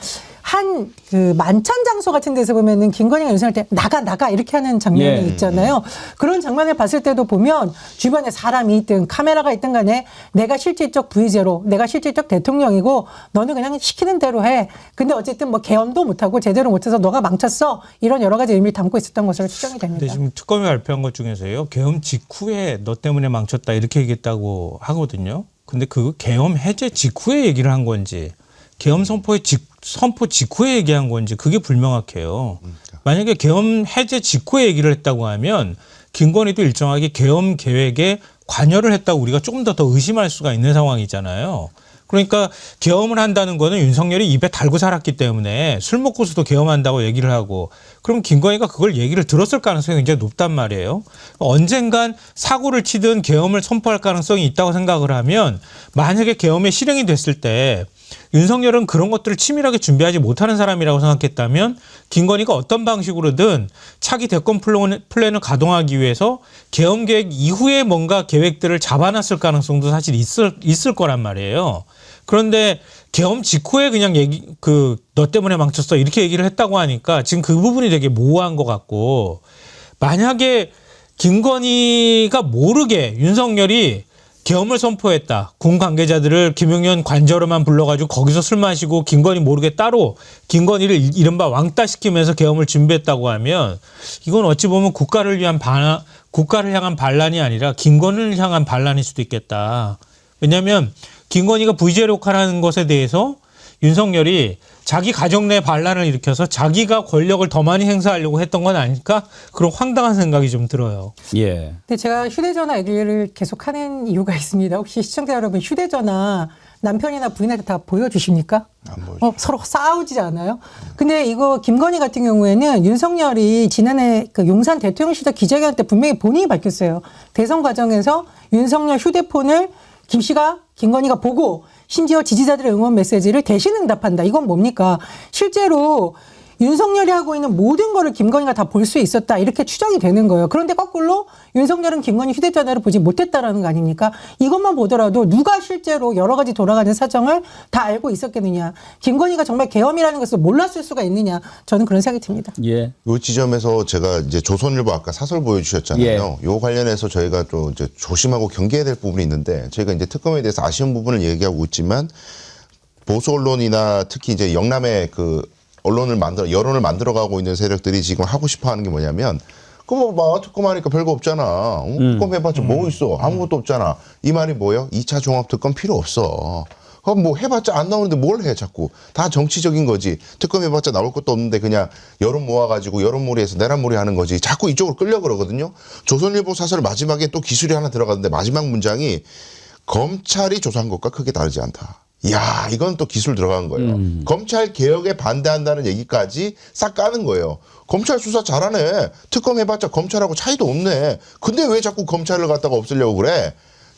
한 그 만찬 장소 같은 데서 보면은 김건희가 윤석열 때 나가 이렇게 하는 장면이 있잖아요. 그런 장면을 봤을 때도 보면 주변에 사람이 있든 카메라가 있든 간에 내가 실질적 V0, 내가 실질적 대통령이고 너는 그냥 시키는 대로 해. 근데 어쨌든 뭐 개헌도 못하고 제대로 못해서 너가 망쳤어. 이런 여러 가지 의미를 담고 있었던 것으로 추정이 됩니다. 근데 지금 특검이 발표한 것 중에서요. 계엄 직후에 너 때문에 망쳤다 이렇게 얘기했다고 하거든요. 근데 그 계엄 해제 직후에 얘기를 한 건지 계엄 선포 직후에 얘기한 건지 그게 불명확해요. 만약에 계엄 해제 직후에 얘기를 했다고 하면 김건희도 일정하게 계엄 계획에 관여를 했다고 우리가 조금 더 의심할 수가 있는 상황이잖아요. 그러니까 계엄을 한다는 거는 윤석열이 입에 달고 살았기 때문에 술 먹고서도 계엄한다고 얘기를 하고 그럼 김건희가 그걸 얘기를 들었을 가능성이 굉장히 높단 말이에요. 언젠간 사고를 치든 계엄을 선포할 가능성이 있다고 생각을 하면 만약에 계엄에 실행이 됐을 때 윤석열은 그런 것들을 치밀하게 준비하지 못하는 사람이라고 생각했다면 김건희가 어떤 방식으로든 차기 대권 플랜을 가동하기 위해서 계엄 계획 이후에 뭔가 계획들을 잡아놨을 가능성도 사실 있을 거란 말이에요. 그런데 계엄 직후에 그냥 너 때문에 망쳤어 이렇게 얘기를 했다고 하니까 지금 그 부분이 되게 모호한 것 같고 만약에 김건희가 모르게 윤석열이 계엄을 선포했다. 군 관계자들을 김용현 관저로만 불러가지고 거기서 술 마시고 김건희 모르게 따로 김건희를 이른바 왕따시키면서 계엄을 준비했다고 하면 이건 어찌 보면 국가를 향한 반란이 아니라 김건희를 향한 반란일 수도 있겠다. 왜냐하면 김건희가 VJ 녹화라는 것에 대해서 윤석열이 자기 가정 내 반란을 일으켜서 자기가 권력을 더 많이 행사하려고 했던 건 아닐까? 그런 황당한 생각이 좀 들어요. 예. 근데 제가 휴대전화 얘기를 계속 하는 이유가 있습니다. 혹시 시청자 여러분 휴대전화 남편이나 부인한테 다 보여주십니까? 안 보여주죠. 서로 싸우지 않아요? 근데 이거 김건희 같은 경우에는 윤석열이 지난해 그 용산 대통령 시절 기자회견 때 분명히 본인이 밝혔어요. 대선 과정에서 윤석열 휴대폰을 김건희가 보고 심지어 지지자들의 응원 메시지를 대신 응답한다. 이건 뭡니까? 실제로 윤석열이 하고 있는 모든 거를 김건희가 다 볼 수 있었다. 이렇게 추정이 되는 거예요. 그런데 거꾸로 윤석열은 김건희 휴대전화를 보지 못했다라는 거 아닙니까? 이것만 보더라도 누가 실제로 여러 가지 돌아가는 사정을 다 알고 있었겠느냐. 김건희가 정말 계엄이라는 것을 몰랐을 수가 있느냐. 저는 그런 생각이 듭니다. 예. 요 지점에서 제가 이제 조선일보 아까 사설 보여주셨잖아요. 요 관련해서 저희가 또 이제 조심하고 경계해야 될 부분이 있는데 저희가 이제 특검에 대해서 아쉬운 부분을 얘기하고 있지만 보수 언론이나 특히 이제 영남의 그 여론을 만들어가고 있는 세력들이 지금 하고 싶어 하는 게 뭐냐면, 특검하니까 별거 없잖아. 특검 해봤자 뭐 있어. 아무것도 없잖아. 이 말이 뭐예요? 2차 종합특검 필요 없어. 그럼 뭐 해봤자 안 나오는데 뭘 해, 자꾸. 다 정치적인 거지. 특검 해봤자 나올 것도 없는데 그냥 여론 모아가지고 여론몰이해서 내란몰이 하는 거지. 자꾸 이쪽으로 끌려 그러거든요. 조선일보 사설 마지막에 또 기술이 하나 들어가는데 마지막 문장이 검찰이 조사한 것과 크게 다르지 않다. 이야, 이건 또 기술 들어간 거예요. 검찰 개혁에 반대한다는 얘기까지 싹 까는 거예요. 검찰 수사 잘하네. 특검 해봤자 검찰하고 차이도 없네. 근데 왜 자꾸 검찰을 갖다가 없애려고 그래?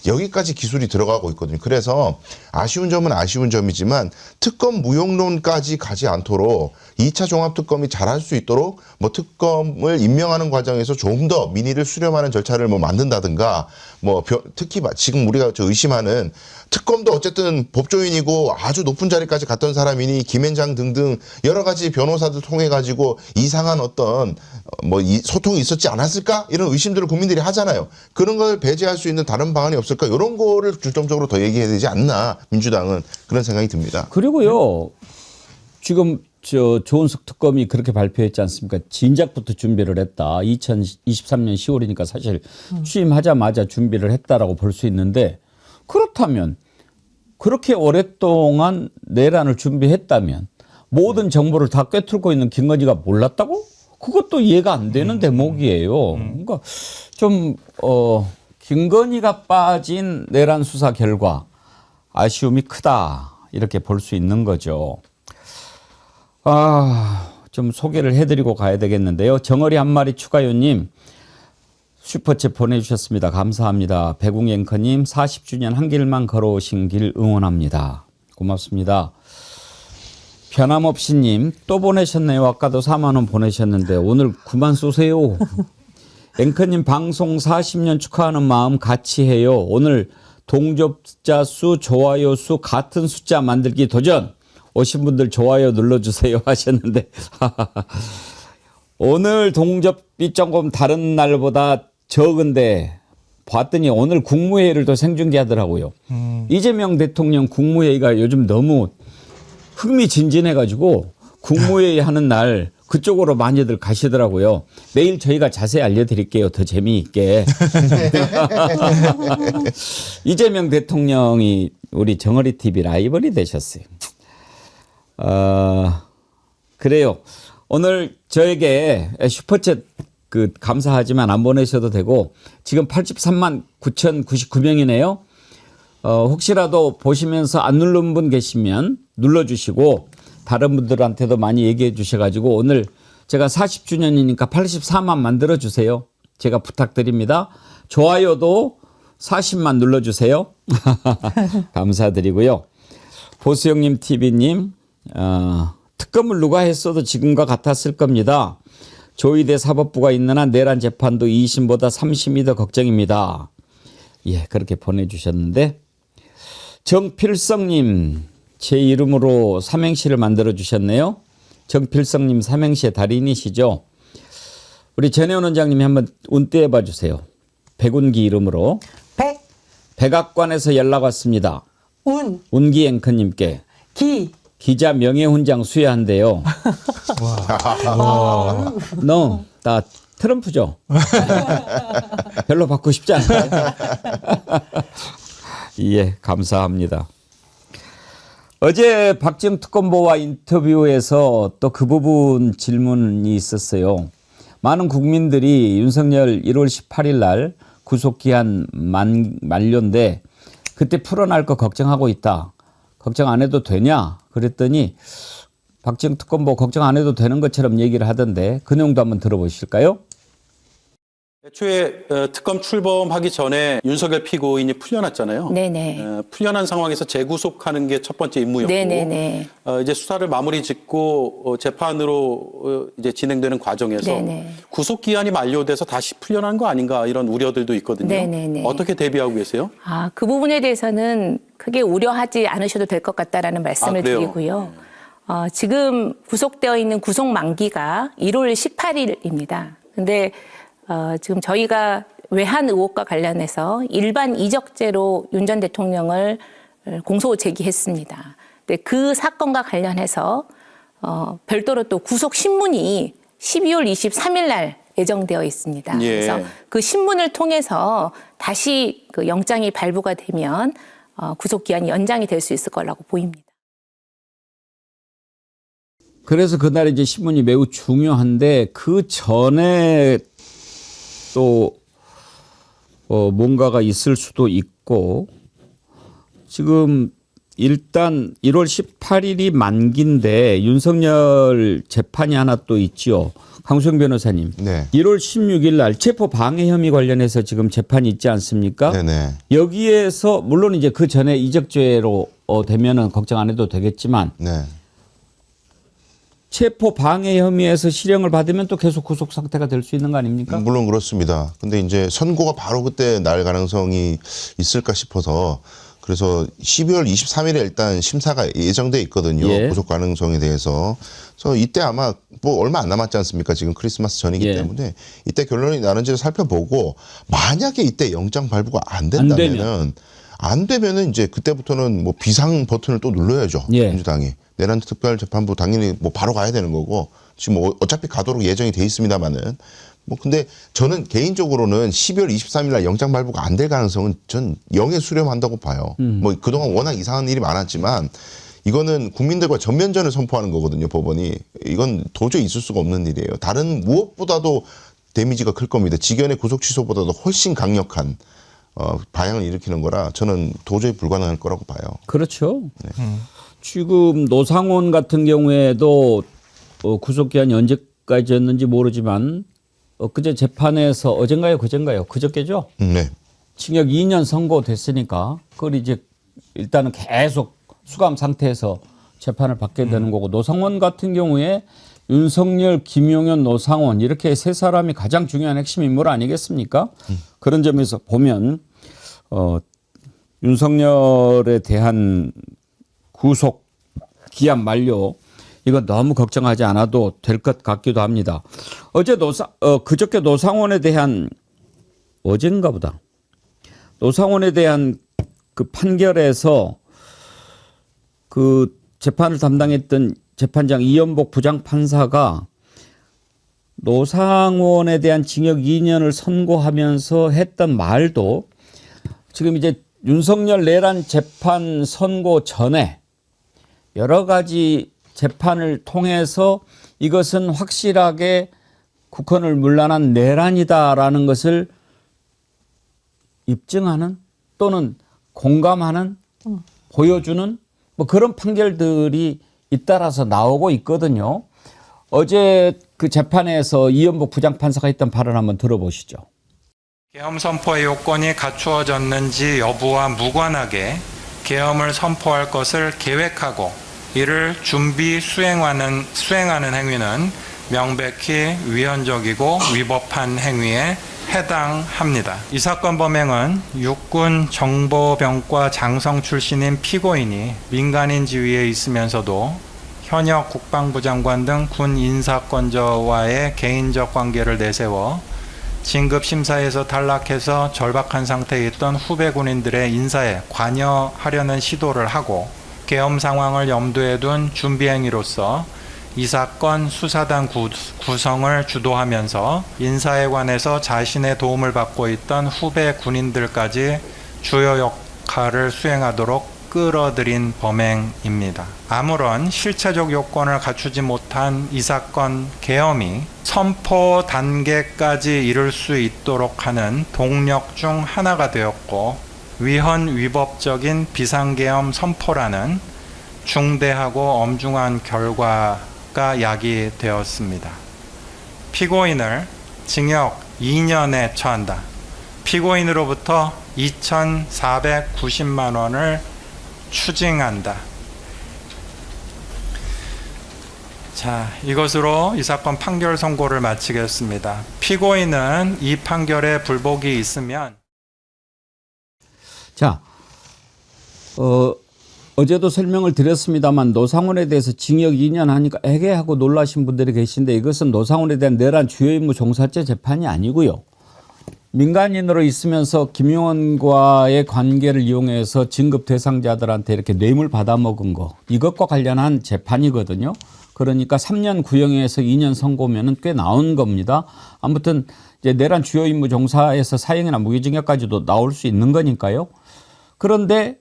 여기까지 기술이 들어가고 있거든요. 그래서 아쉬운 점은 아쉬운 점이지만 특검 무용론까지 가지 않도록 2차 종합특검이 잘할 수 있도록 뭐 특검을 임명하는 과정에서 좀 더 민의를 수렴하는 절차를 뭐 만든다든가 뭐 특히 지금 우리가 의심하는 특검도 어쨌든 법조인이고 아주 높은 자리까지 갔던 사람이니 김앤장 등등 여러 가지 변호사들 통해 가지고 이상한 어떤 소통이 있었지 않았을까? 이런 의심들을 국민들이 하잖아요. 그런 걸 배제할 수 있는 다른 방안이 없을까? 이런 거를 중점적으로 더 얘기해야 되지 않나 민주당은 그런 생각이 듭니다. 그리고요. 지금 조은석 특검이 그렇게 발표했지 않습니까? 진작부터 준비를 했다. 2023년 10월이니까 사실 취임하자마자 준비를 했다라고 볼 수 있는데 그렇다면 그렇게 오랫동안 내란을 준비했다면 모든 정보를 다 꿰뚫고 있는 김건희가 몰랐다고? 그것도 이해가 안 되는 대목이에요. 그러니까 좀 김건희가 빠진 내란 수사 결과 아쉬움이 크다 이렇게 볼 수 있는 거죠. 좀 소개를 해드리고 가야 되겠는데요. 정어리 한 마리 추가요님 슈퍼챗 보내주셨습니다. 감사합니다. 배궁 앵커님 40주년 한 길만 걸어오신 길 응원합니다. 고맙습니다. 변함없이님 또 보내셨네요. 아까도 4만 원 보내셨는데 오늘 그만 쏘세요. 앵커님 방송 40년 축하하는 마음 같이 해요. 오늘 동접자 수, 좋아요 수 같은 숫자 만들기 도전. 오신 분들 좋아요 눌러주세요 하셨는데 오늘 동접이 조금 다른 날보다 적은데 봤더니 오늘 국무회의를 또 생중계하더라고요. 이재명 대통령 국무회의가 요즘 너무 흥미진진해가지고 국무회의 하는 날 그쪽으로 많이들 가시더라고요. 내일 저희가 자세히 알려드릴게요. 더 재미있게. 이재명 대통령이 우리 정어리 TV 라이벌이 되셨어요. 그래요. 오늘 저에게 슈퍼챗 감사하지만 안 보내셔도 되고 지금 83만 9,099명이네요. 혹시라도 보시면서 안 누른 분 계시면 눌러주시고 다른 분들한테도 많이 얘기해 주셔가지고 오늘 제가 40주년이니까 84만 만들어주세요. 제가 부탁드립니다. 좋아요도 40만 눌러주세요. 감사드리고요. 보수영님 TV님 특검을 누가 했어도 지금과 같았을 겁니다. 조의대 사법부가 있는 한 내란 재판도 2심보다 3심이 더 걱정입니다. 예, 그렇게 보내주셨는데 정필성님 제 이름으로 삼행시를 만들어 주셨네요. 정필성님 삼행시의 달인이시죠. 우리 전혜원 원장님이 한번 운떼 해봐 주세요. 백운기 이름으로. 백, 백악관에서 연락 왔습니다. 운, 운기 앵커님께 기. 기자 명예훈장 수여한대요. 너, 나 트럼프죠? 별로 받고 싶지 않아요. 예, 감사합니다. 어제 박지영 특검보와 인터뷰에서 또 그 부분 질문이 있었어요. 많은 국민들이 윤석열 1월 18일 날 구속기한 만료인데 그때 풀어날 거 걱정하고 있다. 걱정 안 해도 되냐? 그랬더니 박지영 특검보 걱정 안 해도 되는 것처럼 얘기를 하던데 그 내용도 한번 들어보실까요? 애초에 특검 출범하기 전에 윤석열 피고인이 풀려났잖아요. 네네. 풀려난 상황에서 재구속하는 게 첫 번째 임무였고 네네네. 이제 수사를 마무리 짓고 재판으로 이제 진행되는 과정에서 네네. 구속 기한이 만료돼서 다시 풀려난 거 아닌가 이런 우려들도 있거든요. 네네네. 어떻게 대비하고 계세요? 그 부분에 대해서는 크게 우려하지 않으셔도 될 것 같다라는 말씀을 그래요? 드리고요. 지금 구속되어 있는 구속 만기가 1월 18일입니다. 근데 지금 저희가 외환 의혹과 관련해서 일반 이적죄로 윤 전 대통령을 공소 제기했습니다. 근데 그 사건과 관련해서 별도로 또 구속 신문이 12월 23일 날 예정되어 있습니다. 예. 그래서 그 신문을 통해서 다시 그 영장이 발부가 되면 구속 기한이 연장이 될 수 있을 거라고 보입니다. 그래서 그날 이제 신문이 매우 중요한데 그 전에 또 뭔가가 있을 수도 있고 지금 일단 1월 18일이 만기인데 윤석열 재판이 하나 또 있지요. 강수영 변호사님. 네. 1월 16일 날 체포 방해 혐의 관련해서 지금 재판이 있지 않습니까? 네네. 여기에서 물론 이제 그 전에 이적죄로 되면은 걱정 안 해도 되겠지만 네. 체포 방해 혐의에서 실형을 받으면 또 계속 구속 상태가 될 수 있는 거 아닙니까? 물론 그렇습니다. 근데 이제 선고가 바로 그때 날 가능성이 있을까 싶어서 그래서 12월 23일에 일단 심사가 예정돼 있거든요. 예. 구속 가능성에 대해서. 그래서 이때 아마 뭐 얼마 안 남았지 않습니까? 지금 크리스마스 전이기 예. 때문에 이때 결론이 나는지를 살펴보고 만약에 이때 영장 발부가 안 된다면은 안 되면은 이제 그때부터는 뭐 비상 버튼을 또 눌러야죠. 예. 민주당이. 내란 특별재판부 당연히 뭐 바로 가야 되는 거고 지금 뭐 어차피 가도록 예정이 돼 있습니다만은 뭐 근데 저는 개인적으로는 12월 23일 날 영장 발부가 안 될 가능성은 전 영에 수렴한다고 봐요. 뭐 그동안 워낙 이상한 일이 많았지만 이거는 국민들과 전면전을 선포하는 거거든요. 법원이. 이건 도저히 있을 수가 없는 일이에요. 다른 무엇보다도 데미지가 클 겁니다. 직연의 구속 취소보다도 훨씬 강력한 방향을 일으키는 거라 저는 도저히 불가능할 거라고 봐요. 그렇죠. 지금 노상원 같은 경우에도 구속기한이 언제까지였는지 모르지만 그제 재판에서 어젠가요 그젠가요 그저께죠. 네. 징역 2년 선고됐으니까 그걸 이제 일단은 계속 수감 상태에서 재판을 받게 되는 거고 노상원 같은 경우에 윤석열, 김용현, 노상원 이렇게 세 사람이 가장 중요한 핵심 인물 아니겠습니까? 그런 점에서 보면 윤석열에 대한 구속 기한 만료 이거 너무 걱정하지 않아도 될 것 같기도 합니다. 어제 그저께 노상원에 대한 어젠가 보다 노상원에 대한 그 판결에서 그 재판을 담당했던 재판장 이연복 부장판사가 노상원에 대한 징역 2년을 선고하면서 했던 말도 지금 이제 윤석열 내란 재판 선고 전에 여러 가지 재판을 통해서 이것은 확실하게 국헌을 문란한 내란이다라는 것을 입증하는 또는 공감하는 보여주는 뭐 그런 판결들이 잇따라서 나오고 있거든요. 어제 그 재판에서 이연복 부장판사가 했던 발언 한번 들어보시죠. 계엄 선포의 요건이 갖추어졌는지 여부와 무관하게 계엄을 선포할 것을 계획하고 이를 준비 수행하는 행위는 명백히 위헌적이고 위법한 행위에 해당합니다. 이 사건 범행은 육군 정보병과 장성 출신인 피고인이 민간인 지위에 있으면서도 현역 국방부 장관 등 군 인사권자와의 개인적 관계를 내세워 진급 심사에서 탈락해서 절박한 상태에 있던 후배 군인들의 인사에 관여하려는 시도를 하고 계엄 상황을 염두에 둔 준비 행위로서 이 사건 수사단 구성을 주도하면서 인사에 관해서 자신의 도움을 받고 있던 후배 군인들까지 주요 역할을 수행하도록 끌어들인 범행입니다. 아무런 실체적 요건을 갖추지 못한 이 사건 계엄이 선포 단계까지 이룰 수 있도록 하는 동력 중 하나가 되었고 위헌 위법적인 비상계엄 선포라는 중대하고 엄중한 결과가 야기되었습니다. 피고인을 징역 2년에 처한다. 피고인으로부터 2,490만 원을 추징한다. 자, 이것으로 이 사건 판결 선고를 마치겠습니다. 피고인은 이 판결에 불복이 있으면 자, 어제도 설명을 드렸습니다만 노상원에 대해서 징역 2년 하니까 애개하고 놀라신 분들이 계신데 이것은 노상원에 대한 내란 주요 임무 종사죄 재판이 아니고요. 민간인으로 있으면서 김용원과의 관계를 이용해서 진급 대상자들한테 이렇게 뇌물 받아먹은 거 이것과 관련한 재판이거든요. 그러니까 3년 구형에서 2년 선고면은 꽤 나온 겁니다. 아무튼 이제 내란 주요 임무 종사에서 사형이나 무기징역까지도 나올 수 있는 거니까요. 그런데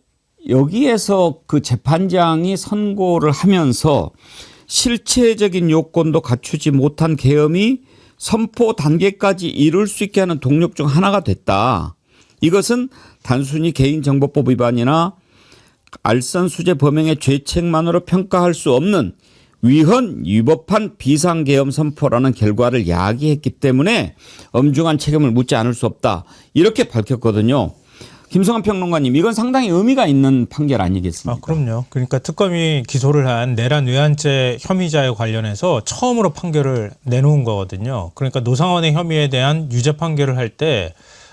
여기에서 그 재판장이 선고를 하면서 실체적인 요건도 갖추지 못한 계엄이 선포 단계까지 이룰 수 있게 하는 동력 중 하나가 됐다. 이것은 단순히 개인정보법 위반이나 알선 수재 범행의 죄책만으로 평가할 수 없는 위헌 위법한 비상계엄 선포라는 결과를 야기했기 때문에 엄중한 책임을 묻지 않을 수 없다. 이렇게 밝혔거든요. 김성환 평론가님, 이건 상당히 의미가 있는 판결 아니겠습니까? 그럼요. 그러니까 특검이 기소를 한 내란 외환죄 혐의자에 관련해서 처음으로 판결을 내놓은 거거든요. 그러니까 노상원의 혐의에 대한 유죄 판결을 할 때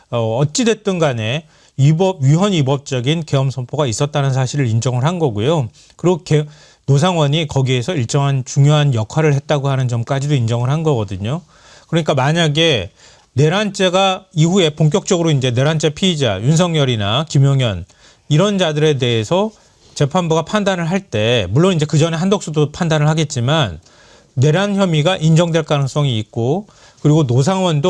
어찌됐든 간에 위헌 위법적인 계엄 선포가 있었다는 사실을 인정을 한 거고요. 그리고 노상원이 거기에서 일정한 중요한 역할을 했다고 하는 점까지도 인정을 한 거거든요. 그러니까 만약에 내란죄가 이후에 본격적으로 이제 내란죄 피의자 윤석열이나 김용현 이런 자들에 대해서 재판부가 판단을 할 때 물론 이제 그 전에 한덕수도 판단을 하겠지만 내란 혐의가 인정될 가능성이 있고 그리고 노상원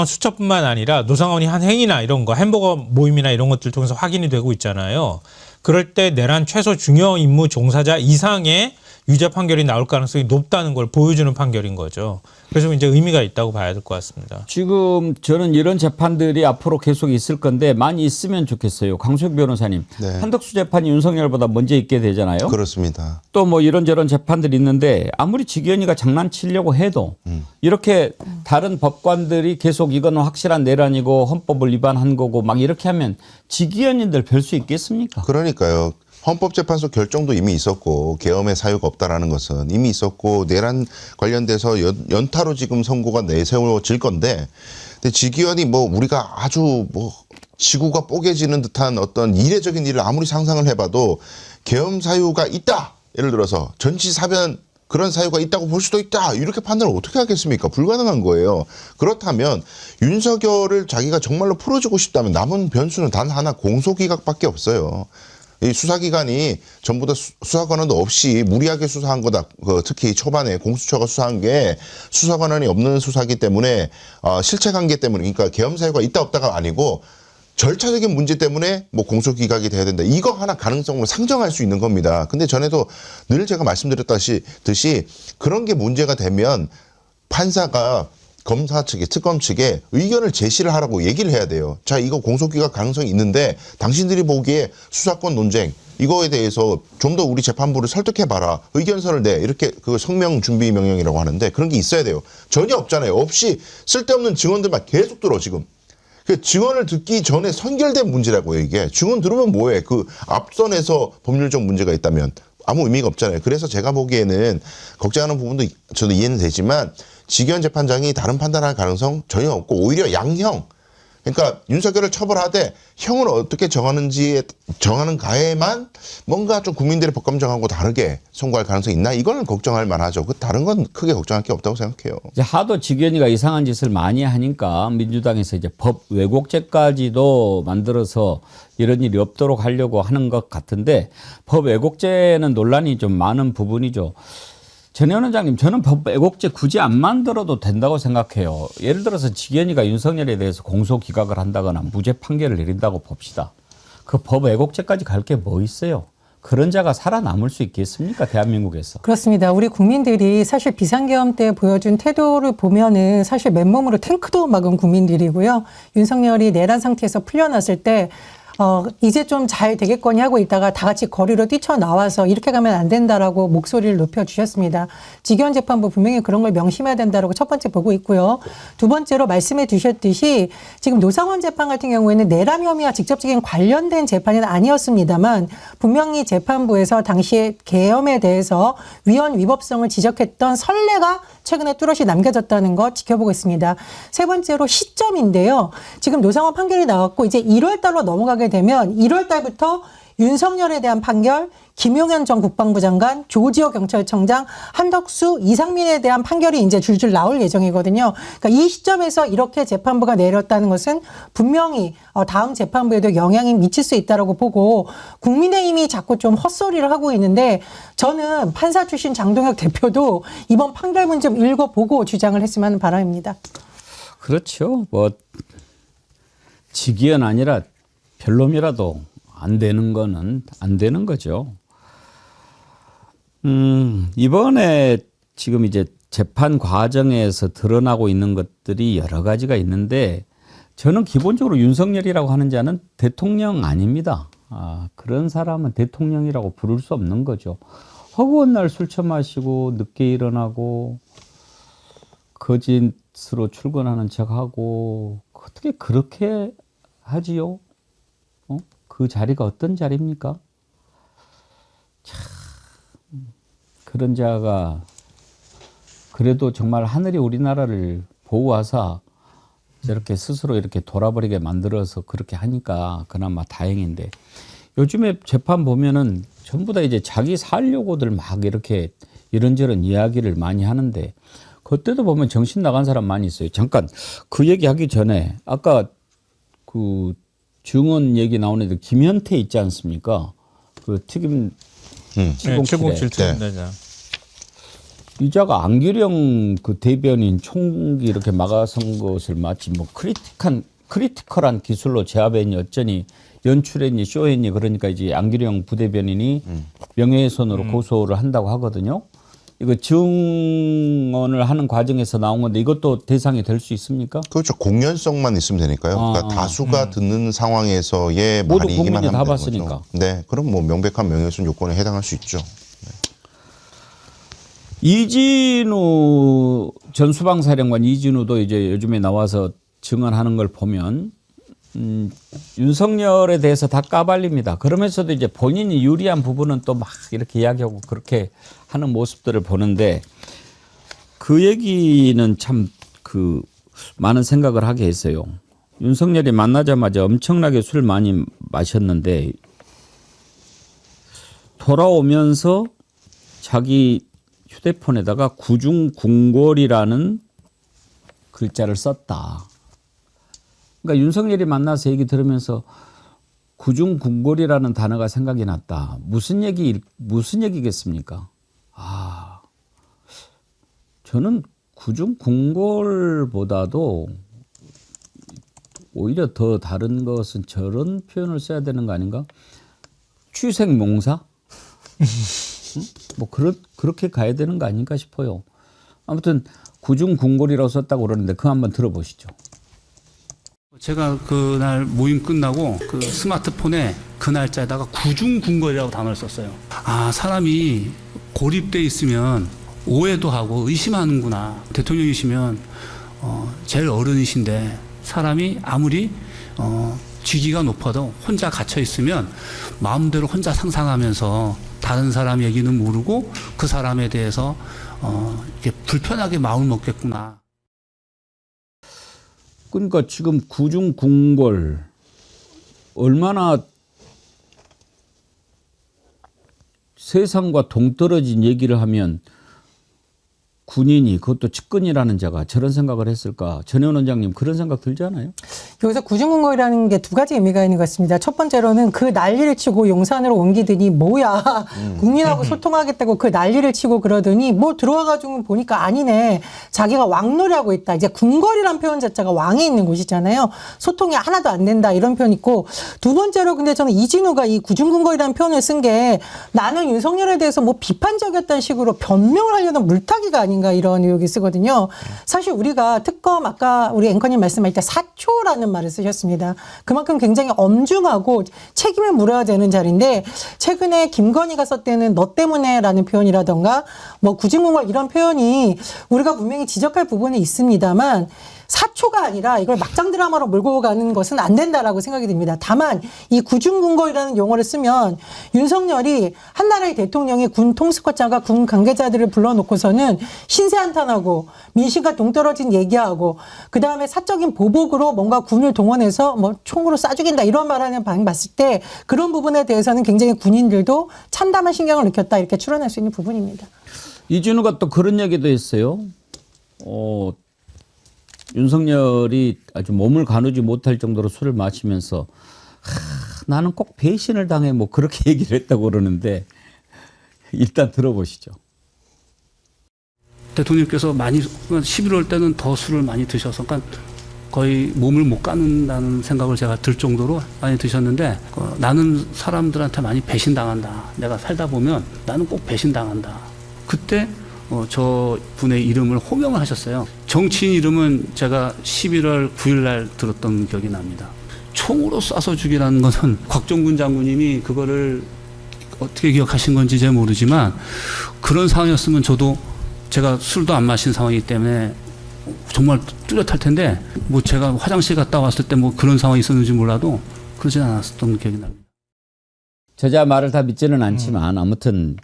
수첩뿐만 아니라 노상원이 한 행위나 이런 거 햄버거 모임이나 이런 것들 통해서 확인이 되고 있잖아요. 그럴 때 내란 최소 중요 임무 종사자 이상의 유죄 판결이 나올 가능성이 높다는 걸 보여주는 판결인 거죠. 그래서 이제 의미가 있다고 봐야 될 것 같습니다. 지금 저는 이런 재판들이 앞으로 계속 있을 건데 많이 있으면 좋겠어요. 강수혁 변호사님. 네. 한덕수 재판이 윤석열보다 먼저 있게 되잖아요. 그렇습니다. 또 뭐 이런저런 재판들이 있는데 아무리 지기현이가 장난치려고 해도 이렇게 다른 법관들이 계속 이건 확실한 내란이고 헌법을 위반한 거고 막 이렇게 하면 지기현인들 별 수 있겠습니까? 그러니까요. 헌법재판소 결정도 이미 있었고 계엄의 사유가 없다라는 것은 이미 있었고 내란 관련돼서 연타로 지금 선고가 내세워질 건데 근데 지기현이 뭐 우리가 아주 뭐 지구가 뽀개지는 듯한 어떤 이례적인 일을 아무리 상상을 해봐도 계엄 사유가 있다. 예를 들어서 전치사변 그런 사유가 있다고 볼 수도 있다. 이렇게 판단을 어떻게 하겠습니까? 불가능한 거예요. 그렇다면 윤석열을 자기가 정말로 풀어주고 싶다면 남은 변수는 단 하나 공소기각밖에 없어요. 이 수사기관이 전부 다 수사권한도 없이 무리하게 수사한 거다. 특히 초반에 공수처가 수사한 게 수사권한이 없는 수사기 때문에 실체관계 때문에 그러니까 계엄 사유가 있다 없다가 아니고 절차적인 문제 때문에 뭐 공소기각이 돼야 된다. 이거 하나 가능성으로 상정할 수 있는 겁니다. 근데 전에도 늘 제가 말씀드렸듯이 그런 게 문제가 되면 판사가 검사 측에 특검 측에 의견을 제시를 하라고 얘기를 해야 돼요. 자, 이거 공소기각 가능성이 있는데 당신들이 보기에 수사권 논쟁 이거에 대해서 좀 더 우리 재판부를 설득해봐라. 의견서를 내. 이렇게 그 성명 준비 명령이라고 하는데 그런 게 있어야 돼요. 전혀 없잖아요. 없이 쓸데없는 증언들만 계속 들어 지금. 그 증언을 듣기 전에 선결된 문제라고요, 이게. 증언 들으면 뭐해? 그 앞선에서 법률적 문제가 있다면 아무 의미가 없잖아요. 그래서 제가 보기에는 걱정하는 부분도 저도 이해는 되지만 지기현 재판장이 다른 판단할 가능성 전혀 없고 오히려 양형. 그러니까 윤석열을 처벌하되 형을 어떻게 정하는가에만 뭔가 좀 국민들의 법감정하고 다르게 선고할 가능성이 있나? 이거는 걱정할 만하죠. 그 다른 건 크게 걱정할 게 없다고 생각해요. 이제 하도 지기현이가 이상한 짓을 많이 하니까 민주당에서 이제 법 왜곡죄까지도 만들어서 이런 일이 없도록 하려고 하는 것 같은데 법 왜곡죄는 논란이 좀 많은 부분이죠. 전혜원 원장님, 저는 법 왜곡죄 굳이 안 만들어도 된다고 생각해요. 예를 들어서 지기현이가 윤석열에 대해서 공소 기각을 한다거나 무죄 판결을 내린다고 봅시다. 그 법 왜곡죄까지 갈 게 뭐 있어요? 그런 자가 살아남을 수 있겠습니까? 대한민국에서. 그렇습니다. 우리 국민들이 사실 비상계엄 때 보여준 태도를 보면은 사실 맨몸으로 탱크도 막은 국민들이고요. 윤석열이 내란 상태에서 풀려났을 때 이제 좀 잘 되겠거니 하고 있다가 다 같이 거리로 뛰쳐나와서 이렇게 가면 안 된다라고 목소리를 높여주셨습니다. 지기현 재판부 분명히 그런 걸 명심해야 된다라고 첫 번째 보고 있고요. 두 번째로 말씀해 주셨듯이 지금 노상원 재판 같은 경우에는 내란 혐의와 직접적인 관련된 재판은 아니었습니다만 분명히 재판부에서 당시에 계엄에 대해서 위헌 위법성을 지적했던 선례가 최근에 뚜렷이 남겨졌다는 거 지켜보고 있습니다. 세 번째로 시점인데요. 지금 노상원 판결이 나왔고 이제 1월 달로 넘어가게 되면 1월 달부터 윤석열에 대한 판결, 김용현 전 국방부 장관, 조지호 경찰청장, 한덕수, 이상민에 대한 판결이 이제 줄줄 나올 예정이거든요. 그러니까 이 시점에서 이렇게 재판부가 내렸다는 것은 분명히 다음 재판부에도 영향이 미칠 수 있다라고 보고 국민의힘이 자꾸 좀 헛소리를 하고 있는데 저는 판사 출신 장동혁 대표도 이번 판결문 좀 읽어보고 주장을 했으면 하는 바람입니다. 그렇죠. 뭐 지기현 아니라 별놈이라도 안 되는 거는 안 되는 거죠. 이번에 지금 이제 재판 과정에서 드러나고 있는 것들이 여러 가지가 있는데 저는 기본적으로 윤석열이라고 하는 자는 대통령 아닙니다. 그런 사람은 대통령이라고 부를 수 없는 거죠. 허구한 날 술 처마시고 늦게 일어나고 거짓으로 출근하는 척하고 어떻게 그렇게 하지요? 그 자리가 어떤 자리입니까? 참 그런 자가 그래도 정말 하늘이 우리나라를 보호하사 저렇게 스스로 이렇게 돌아버리게 만들어서 그렇게 하니까 그나마 다행인데 요즘에 재판 보면은 전부 다 이제 자기 살려고들 막 이렇게 이런저런 이야기를 많이 하는데 그때도 보면 정신 나간 사람 많이 있어요. 잠깐 그 얘기 하기 전에 아까 그 증언 얘기 나오는데 김현태 있지 않습니까? 그 튀김 707에. 네. 이자가 안규령 그 대변인 총기 이렇게 막아선 것을 마치 뭐 크리티컬한 기술로 제압했니 어쩌니 연출했니 쇼했니 그러니까 이제 안규령 부대변인이 명예훼손으로 고소를 한다고 하거든요. 이거 증언을 하는 과정에서 나온 건데 이것도 대상이 될 수 있습니까? 그렇죠. 공연성만 있으면 되니까요. 그러니까 다수가 듣는 상황에서의 모두 말이기만 국민이 하면 다 되는 봤으니까. 거죠. 네, 그럼 뭐 명백한 명예훼손 요건에 해당할 수 있죠. 이진우 전 수방사령관 이진우도 이제 요즘에 나와서 증언하는 걸 보면 윤석열에 대해서 다 까발립니다. 그러면서도 이제 본인이 유리한 부분은 또 막 이렇게 이야기하고 그렇게 하는 모습들을 보는데 그 얘기는 참 그 많은 생각을 하게 했어요. 윤석열이 만나자마자 엄청나게 술 많이 마셨는데 돌아오면서 자기 휴대폰에다가 구중궁궐이라는 글자를 썼다. 그러니까 윤석열이 만나서 얘기 들으면서 구중궁궐이라는 단어가 생각이 났다. 무슨 얘기겠습니까? 저는 구중궁궐보다도 오히려 더 다른 것은 저런 표현을 써야 되는 거 아닌가? 취생몽사? 뭐 그렇게 가야 되는 거 아닌가 싶어요. 아무튼 구중궁궐이라고 썼다고 그러는데 그거 한번 들어보시죠. 제가 그날 모임 끝나고 그 스마트폰에 그 날짜에다가 구중궁궐이라고 단어를 썼어요. 아, 사람이 고립돼 있으면 오해도 하고 의심하는구나. 대통령이시면 제일 어른이신데 사람이 아무리 직위가 높아도 혼자 갇혀 있으면 마음대로 혼자 상상하면서 다른 사람 얘기는 모르고 그 사람에 대해서 이렇게 불편하게 마음을 먹겠구나. 그러니까 지금 구중궁궐 얼마나 세상과 동떨어진 얘기를 하면 군인이 그것도 측근이라는 자가 저런 생각을 했을까? 전혜원 원장님 그런 생각 들지 않아요? 여기서 구중궁궐이라는 게 두 가지 의미가 있는 것 같습니다. 첫 번째로는 그 난리를 치고 용산으로 옮기더니 뭐야 국민하고 소통하겠다고 그 난리를 치고 그러더니 뭐 들어와가지고 보니까 아니네. 자기가 왕노리하고 있다. 이제 궁궐이란 표현 자체가 왕이 있는 곳이잖아요. 소통이 하나도 안 된다 이런 표현 있고 두 번째로 근데 저는 이진우가 이 구중궁궐이라는 표현을 쓴 게 나는 윤석열에 대해서 뭐 비판적이었다는 식으로 변명을 하려는 물타기가 아닌가 이런 의혹이 쓰거든요. 사실 우리가 특검 아까 우리 앵커님 말씀할 때 사초라는 말을 쓰셨습니다. 그만큼 굉장히 엄중하고 책임을 물어야 되는 자리인데 최근에 김건희가 썼다는 너 때문에라는 표현이라던가 뭐 구중궁궐 이런 표현이 우리가 분명히 지적할 부분이 있습니다만 사초가 아니라 이걸 막장 드라마로 몰고 가는 것은 안 된다라고 생각이 듭니다. 다만 이 구중궁궐이라는 용어를 쓰면 윤석열이 한 나라의 대통령이 군 통수권자가 군 관계자들을 불러놓고서는 신세한탄하고 민심과 동떨어진 얘기하고 그다음에 사적인 보복으로 뭔가 군을 동원해서 뭐 총으로 쏴 죽인다 이런 말하는 방 봤을 때 그런 부분에 대해서는 굉장히 군인들도 참담한 신경을 느꼈다 이렇게 추론할 수 있는 부분입니다. 이준우가 또 그런 얘기도 했어요. 윤석열이 아주 몸을 가누지 못할 정도로 술을 마시면서 나는 꼭 배신을 당해 뭐 그렇게 얘기를 했다고 그러는데 일단 들어보시죠. 대통령께서 많이 11월 때는 더 술을 많이 드셔서 그러니까 거의 몸을 못 가는다는 생각을 제가 들 정도로 많이 드셨는데 나는 사람들한테 많이 배신당한다. 내가 살다 보면 나는 꼭 배신당한다. 그때 저 분의 이름을 호명을 하셨어요. 정치인 이름은 제가 11월 9일 날 들었던 기억이 납니다. 총으로 쏴서 죽이라는 것은 곽종근 장군님이 그거를 어떻게 기억하신 건지 잘 모르지만 그런 상황이었으면 저도 제가 술도 안 마신 상황이기 때문에 정말 뚜렷할 텐데 뭐 제가 화장실 갔다 왔을 때 뭐 그런 상황이 있었는지 몰라도 그러진 않았었던 기억이 납니다. 저자 말을 다 믿지는 않지만 아무튼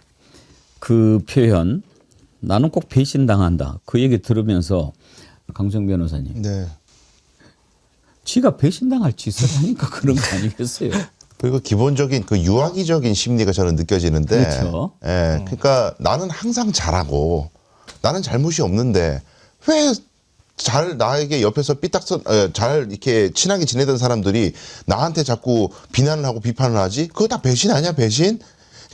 그 표현 나는 꼭 배신당한다. 그 얘기 들으면서 강성 변호사님. 네. 지가 배신당할 짓을 하니까 그런 거 아니겠어요? 그리고 기본적인 그 유아기적인 심리가 저는 느껴지는데, 그렇죠. 예, 그러니까 나는 항상 잘하고 나는 잘못이 없는데 왜 잘 나에게 옆에서 잘 이렇게 친하게 지내던 사람들이 나한테 자꾸 비난을 하고 비판을 하지? 그거 다 배신 아니야, 배신?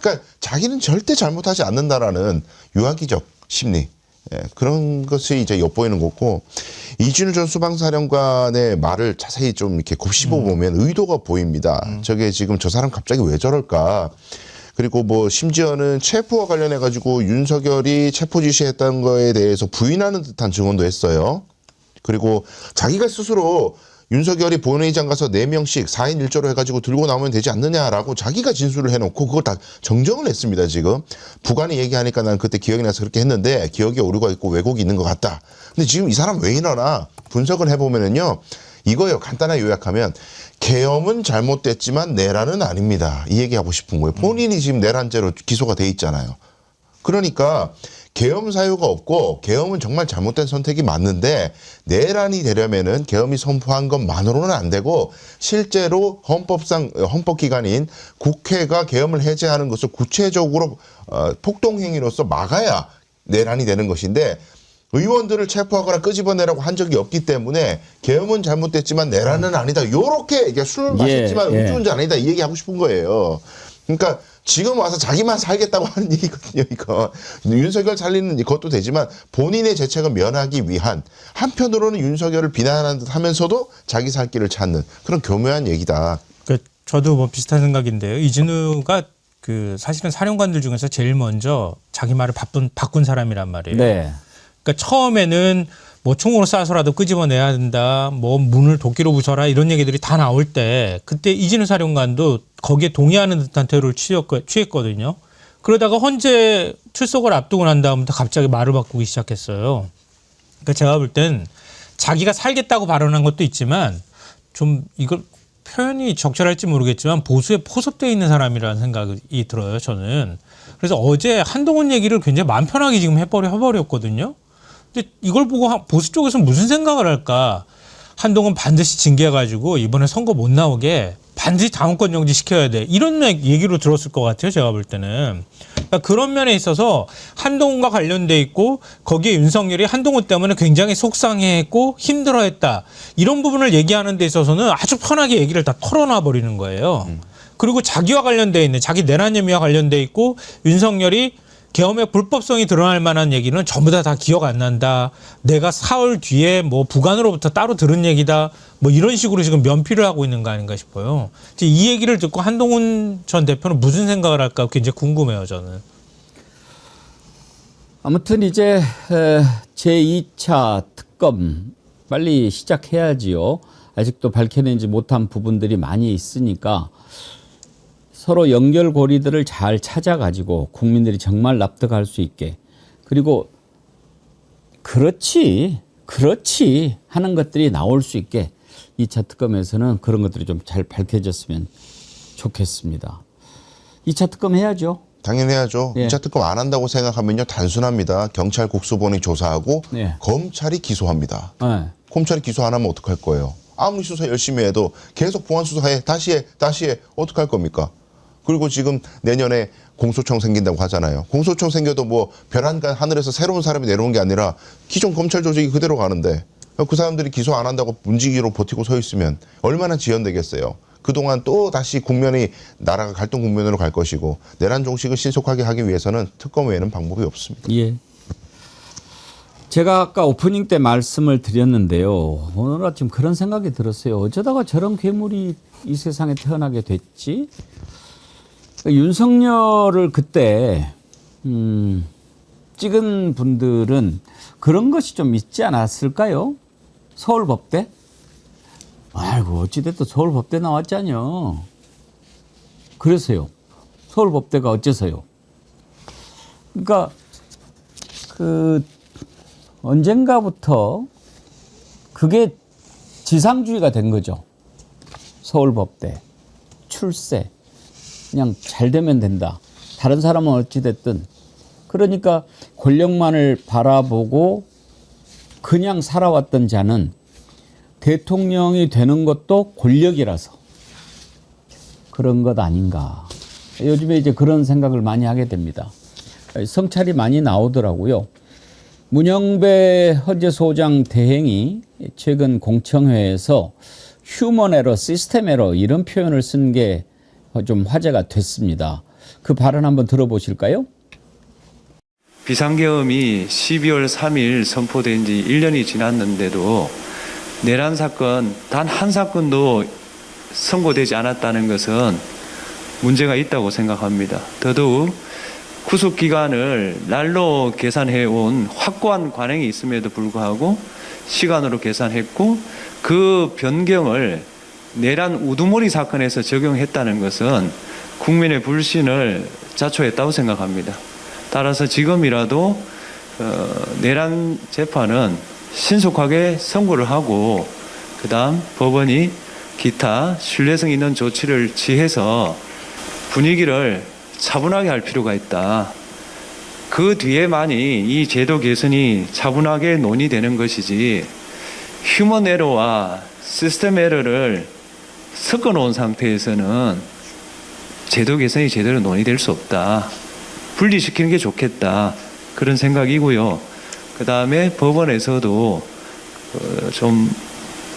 그러니까 자기는 절대 잘못하지 않는다라는 유아기적 심리. 예, 그런 것이 이제 엿보이는 거고, 이준우 전 수방사령관의 말을 자세히 좀 이렇게 곱씹어 보면 의도가 보입니다. 저게 지금 저 사람 갑자기 왜 저럴까? 그리고 뭐 심지어는 체포와 관련해 가지고 윤석열이 체포 지시했다는 거에 대해서 부인하는 듯한 증언도 했어요. 그리고 자기가 스스로 윤석열이 본회의장 가서 4명씩 4인 1조로 해가지고 들고 나오면 되지 않느냐라고 자기가 진술을 해놓고 그걸 다 정정을 했습니다, 지금. 부관이 얘기하니까 난 그때 기억이 나서 그렇게 했는데 기억에 오류가 있고 왜곡이 있는 것 같다. 근데 지금 이 사람 왜 이러나 분석을 해보면은요, 이거예요. 간단하게 요약하면 계엄은 잘못됐지만 내란은 아닙니다. 이 얘기하고 싶은 거예요. 본인이 지금 내란죄로 기소가 돼 있잖아요. 그러니까 계엄 사유가 없고 계엄은 정말 잘못된 선택이 맞는데 내란이 되려면은 계엄이 선포한 것만으로는 안 되고 실제로 헌법기관인 국회가 계엄을 해제하는 것을 구체적으로 폭동행위로서 막아야 내란이 되는 것인데 의원들을 체포하거나 끄집어내라고 한 적이 없기 때문에 계엄은 잘못됐지만 내란은 아니다. 요렇게 술 마셨지만 음주운전 아니다. 이 얘기하고 싶은 거예요. 그러니까 지금 와서 자기만 살겠다고 하는 얘기거든요, 이거. 윤석열 살리는 것도 되지만 본인의 죄책을 면하기 위한, 한편으로는 윤석열을 비난하는 듯 하면서도 자기 살 길을 찾는 그런 교묘한 얘기다. 저도 뭐 비슷한 생각인데요. 이진우가 그 사실은 사령관들 중에서 제일 먼저 자기 말을 바꾼 사람이란 말이에요. 네. 그러니까 처음에는 뭐 총으로 쏴서라도 끄집어내야 된다. 뭐 문을 도끼로 부숴라 이런 얘기들이 다 나올 때 그때 이진우 사령관도 거기에 동의하는 듯한 태도를 취했거든요. 그러다가 헌재 출석을 앞두고 난 다음부터 갑자기 말을 바꾸기 시작했어요. 그러니까 제가 볼 땐 자기가 살겠다고 발언한 것도 있지만 좀 이걸 표현이 적절할지 모르겠지만 보수에 포섭되어 있는 사람이라는 생각이 들어요. 저는. 그래서 어제 한동훈 얘기를 굉장히 마음 편하게 지금 해버렸거든요. 근데 이걸 보고 보수 쪽에서 무슨 생각을 할까? 한동훈 반드시 징계해가지고 이번에 선거 못 나오게 반드시 당원권 정지 시켜야 돼. 이런 얘기로 들었을 것 같아요. 제가 볼 때는. 그러니까 그런 면에 있어서 한동훈과 관련돼 있고 거기에 윤석열이 한동훈 때문에 굉장히 속상해했고 힘들어했다. 이런 부분을 얘기하는 데 있어서는 아주 편하게 얘기를 다 털어놔 버리는 거예요. 그리고 자기와 관련돼 있는 자기 내란 혐의와 관련돼 있고 윤석열이 계엄의 불법성이 드러날 만한 얘기는 전부 다 기억 안 난다. 내가 사흘 뒤에 뭐 부관으로부터 따로 들은 얘기다. 뭐 이런 식으로 지금 면피를 하고 있는 거 아닌가 싶어요. 이 얘기를 듣고 한동훈 전 대표는 무슨 생각을 할까 굉장히 궁금해요, 저는. 아무튼 이제 제2차 특검 빨리 시작해야지요. 아직도 밝혀내지 못한 부분들이 많이 있으니까 서로 연결고리들을 잘 찾아가지고 국민들이 정말 납득할 수 있게 그리고 그렇지 하는 것들이 나올 수 있게 2차 특검에서는 그런 것들이 좀 잘 밝혀졌으면 좋겠습니다. 2차 특검 해야죠. 당연히 해야죠. 예. 2차 특검 안 한다고 생각하면요. 단순합니다. 경찰 국수본이 조사하고 예. 검찰이 기소합니다. 네. 검찰이 기소 안 하면 어떡할 거예요? 아무리 수사 열심히 해도 계속 보안 수사해. 다시 해. 어떡할 겁니까? 그리고 지금 내년에 공소청 생긴다고 하잖아요. 공소청 생겨도 뭐 벼랑간 하늘에서 새로운 사람이 내려온 게 아니라 기존 검찰 조직이 그대로 가는데 그 사람들이 기소 안 한다고 문지기로 버티고 서 있으면 얼마나 지연되겠어요. 그동안 또 다시 국면이 나라가 갈등 국면으로 갈 것이고 내란 종식을 신속하게 하기 위해서는 특검 외에는 방법이 없습니다. 예. 제가 아까 오프닝 때 말씀을 드렸는데요. 오늘 아침 그런 생각이 들었어요. 어쩌다가 저런 괴물이 이 세상에 태어나게 됐지? 윤석열을 그때 찍은 분들은 그런 것이 좀 있지 않았을까요? 서울법대? 아이고 어찌됐든 서울법대 나왔잖요. 그래서요. 서울법대가 어째서요? 그러니까 언젠가부터 그게 지상주의가 된 거죠. 서울법대, 출세. 그냥 잘 되면 된다. 다른 사람은 어찌됐든. 그러니까 권력만을 바라보고 그냥 살아왔던 자는 대통령이 되는 것도 권력이라서 그런 것 아닌가. 요즘에 이제 그런 생각을 많이 하게 됩니다. 성찰이 많이 나오더라고요. 문영배 헌재소장 대행이 최근 공청회에서 휴먼 에러, 시스템 에러 이런 표현을 쓴 게 좀 화제가 됐습니다. 그 발언 한번 들어보실까요? 비상계엄이 12월 3일 선포된 지 1년이 지났는데도 내란 사건 단 한 사건도 선고되지 않았다는 것은 문제가 있다고 생각합니다. 더더욱 구속기간을 날로 계산해온 확고한 관행이 있음에도 불구하고 시간으로 계산했고 그 변경을 내란 우두머리 사건에서 적용했다는 것은 국민의 불신을 자초했다고 생각합니다. 따라서 지금이라도 내란 재판은 신속하게 선고를 하고 그다음 법원이 기타 신뢰성 있는 조치를 취해서 분위기를 차분하게 할 필요가 있다. 그 뒤에만이 이 제도 개선이 차분하게 논의되는 것이지 휴먼 에러와 시스템 에러를 섞어놓은 상태에서는 제도 개선이 제대로 논의될 수 없다. 분리시키는 게 좋겠다. 그런 생각이고요. 그 다음에 법원에서도 좀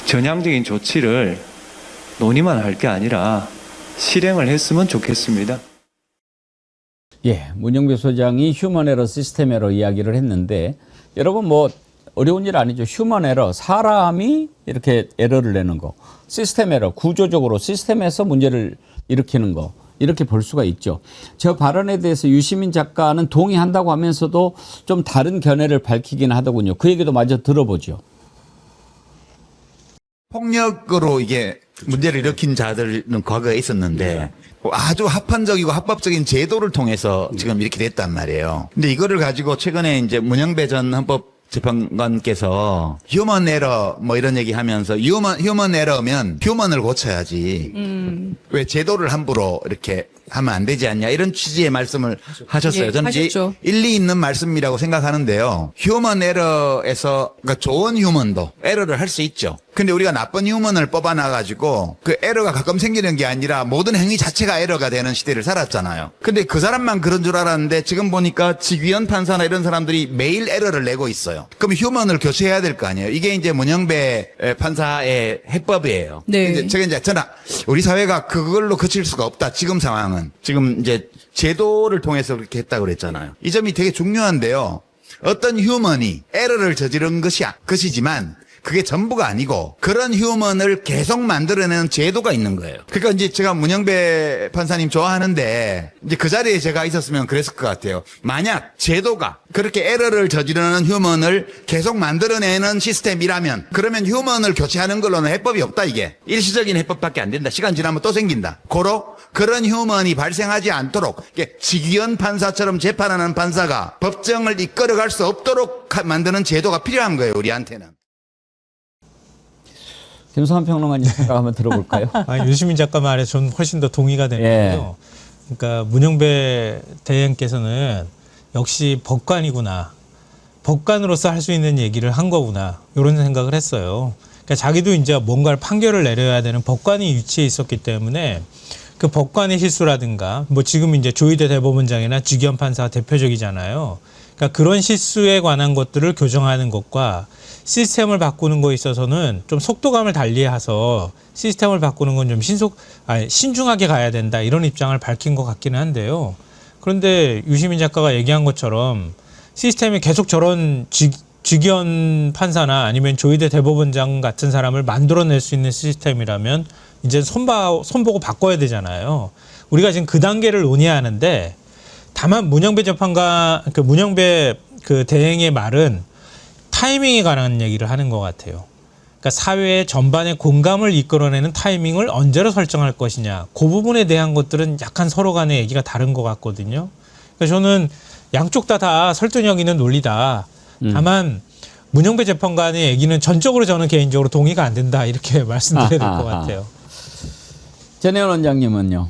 전향적인 조치를 논의만 할 게 아니라 실행을 했으면 좋겠습니다. 예, 문영배 소장이 휴먼 에러, 시스템 에러 이야기를 했는데 여러분 뭐 어려운 일 아니죠. 휴먼 에러, 사람이 이렇게 에러를 내는 거. 시스템 에러, 구조적으로 시스템에서 문제를 일으키는 거. 이렇게 볼 수가 있죠. 저 발언에 대해서 유시민 작가는 동의한다고 하면서도 좀 다른 견해를 밝히긴 하더군요. 그 얘기도 마저 들어보죠. 폭력으로 이게 문제를 일으킨 자들은 과거에 있었는데 아주 합헌적이고 합법적인 제도를 통해서 지금 이렇게 됐단 말이에요. 근데 이거를 가지고 최근에 이제 문영배 전 헌법재판관께서 휴먼 에러 뭐 이런 얘기 하면서 휴먼 에러면 휴먼을 고쳐야지. 왜 제도를 함부로 이렇게 하면 안 되지 않냐 이런 취지의 말씀을 하셨어요. 예, 저는 하셨죠. 일리 있는 말씀이라고 생각하는데요. 휴먼 에러에서 그러니까 좋은 휴먼도 에러를 할 수 있죠. 근데 우리가 나쁜 휴먼을 뽑아놔가지고 그 에러가 가끔 생기는 게 아니라 모든 행위 자체가 에러가 되는 시대를 살았잖아요. 근데 그 사람만 그런 줄 알았는데 지금 보니까 직위원 판사나 이런 사람들이 매일 에러를 내고 있어요. 그럼 휴먼을 교체해야 될 거 아니에요. 이게 이제 문영배 판사의 해법이에요. 네. 이제 제가 이제 저는 우리 사회가 그걸로 그칠 수가 없다. 지금 상황은. 지금 이제 제도를 통해서 그렇게 했다고 그랬잖아요. 이 점이 되게 중요한데요. 어떤 휴먼이 에러를 저지른 것이지만 그게 전부가 아니고 그런 휴먼을 계속 만들어내는 제도가 있는 거예요. 그러니까 이제 제가 문영배 판사님 좋아하는데 이제 그 자리에 제가 있었으면 그랬을 것 같아요. 만약 제도가 그렇게 에러를 저지르는 휴먼을 계속 만들어내는 시스템이라면 그러면 휴먼을 교체하는 걸로는 해법이 없다 이게. 일시적인 해법밖에 안 된다. 시간 지나면 또 생긴다. 그런 휴먼이 발생하지 않도록 직위원 판사처럼 재판하는 판사가 법정을 이끌어갈 수 없도록 만드는 제도가 필요한 거예요. 우리한테는. 김성환 평론가님 생각 한번 들어볼까요? 유시민 작가 말에 저는 훨씬 더 동의가 되는데요. 그러니까 문영배 대행께서는 역시 법관이구나. 법관으로서 할 수 있는 얘기를 한 거구나. 이런 생각을 했어요. 그러니까 자기도 이제 뭔가를 판결을 내려야 되는 법관이 위치해 있었기 때문에 그 법관의 실수라든가 뭐 지금 이제 조희대 대법원장이나 직위원 판사가 대표적이잖아요. 그러니까 그런 실수에 관한 것들을 교정하는 것과 시스템을 바꾸는 거에 있어서는 좀 속도감을 달리해서 시스템을 바꾸는 건 좀 신중하게 가야 된다 이런 입장을 밝힌 것 같기는 한데요. 그런데 유시민 작가가 얘기한 것처럼 시스템이 계속 저런 직위원 판사나 아니면 조희대 대법원장 같은 사람을 만들어낼 수 있는 시스템이라면 이제 손보고 바꿔야 되잖아요. 우리가 지금 그 단계를 논의하는데 다만 문영배 그 대행의 말은 타이밍에 관한 얘기를 하는 것 같아요. 그러니까 사회 전반의 공감을 이끌어내는 타이밍을 언제로 설정할 것이냐. 그 부분에 대한 것들은 약간 서로 간의 얘기가 다른 것 같거든요. 그러니까 저는 양쪽 다 설득력 있는 논리다. 다만 문영배 재판관의 얘기는 전적으로 저는 개인적으로 동의가 안 된다. 이렇게 말씀드려야 될 것 같아요. 전혜원 원장님은요?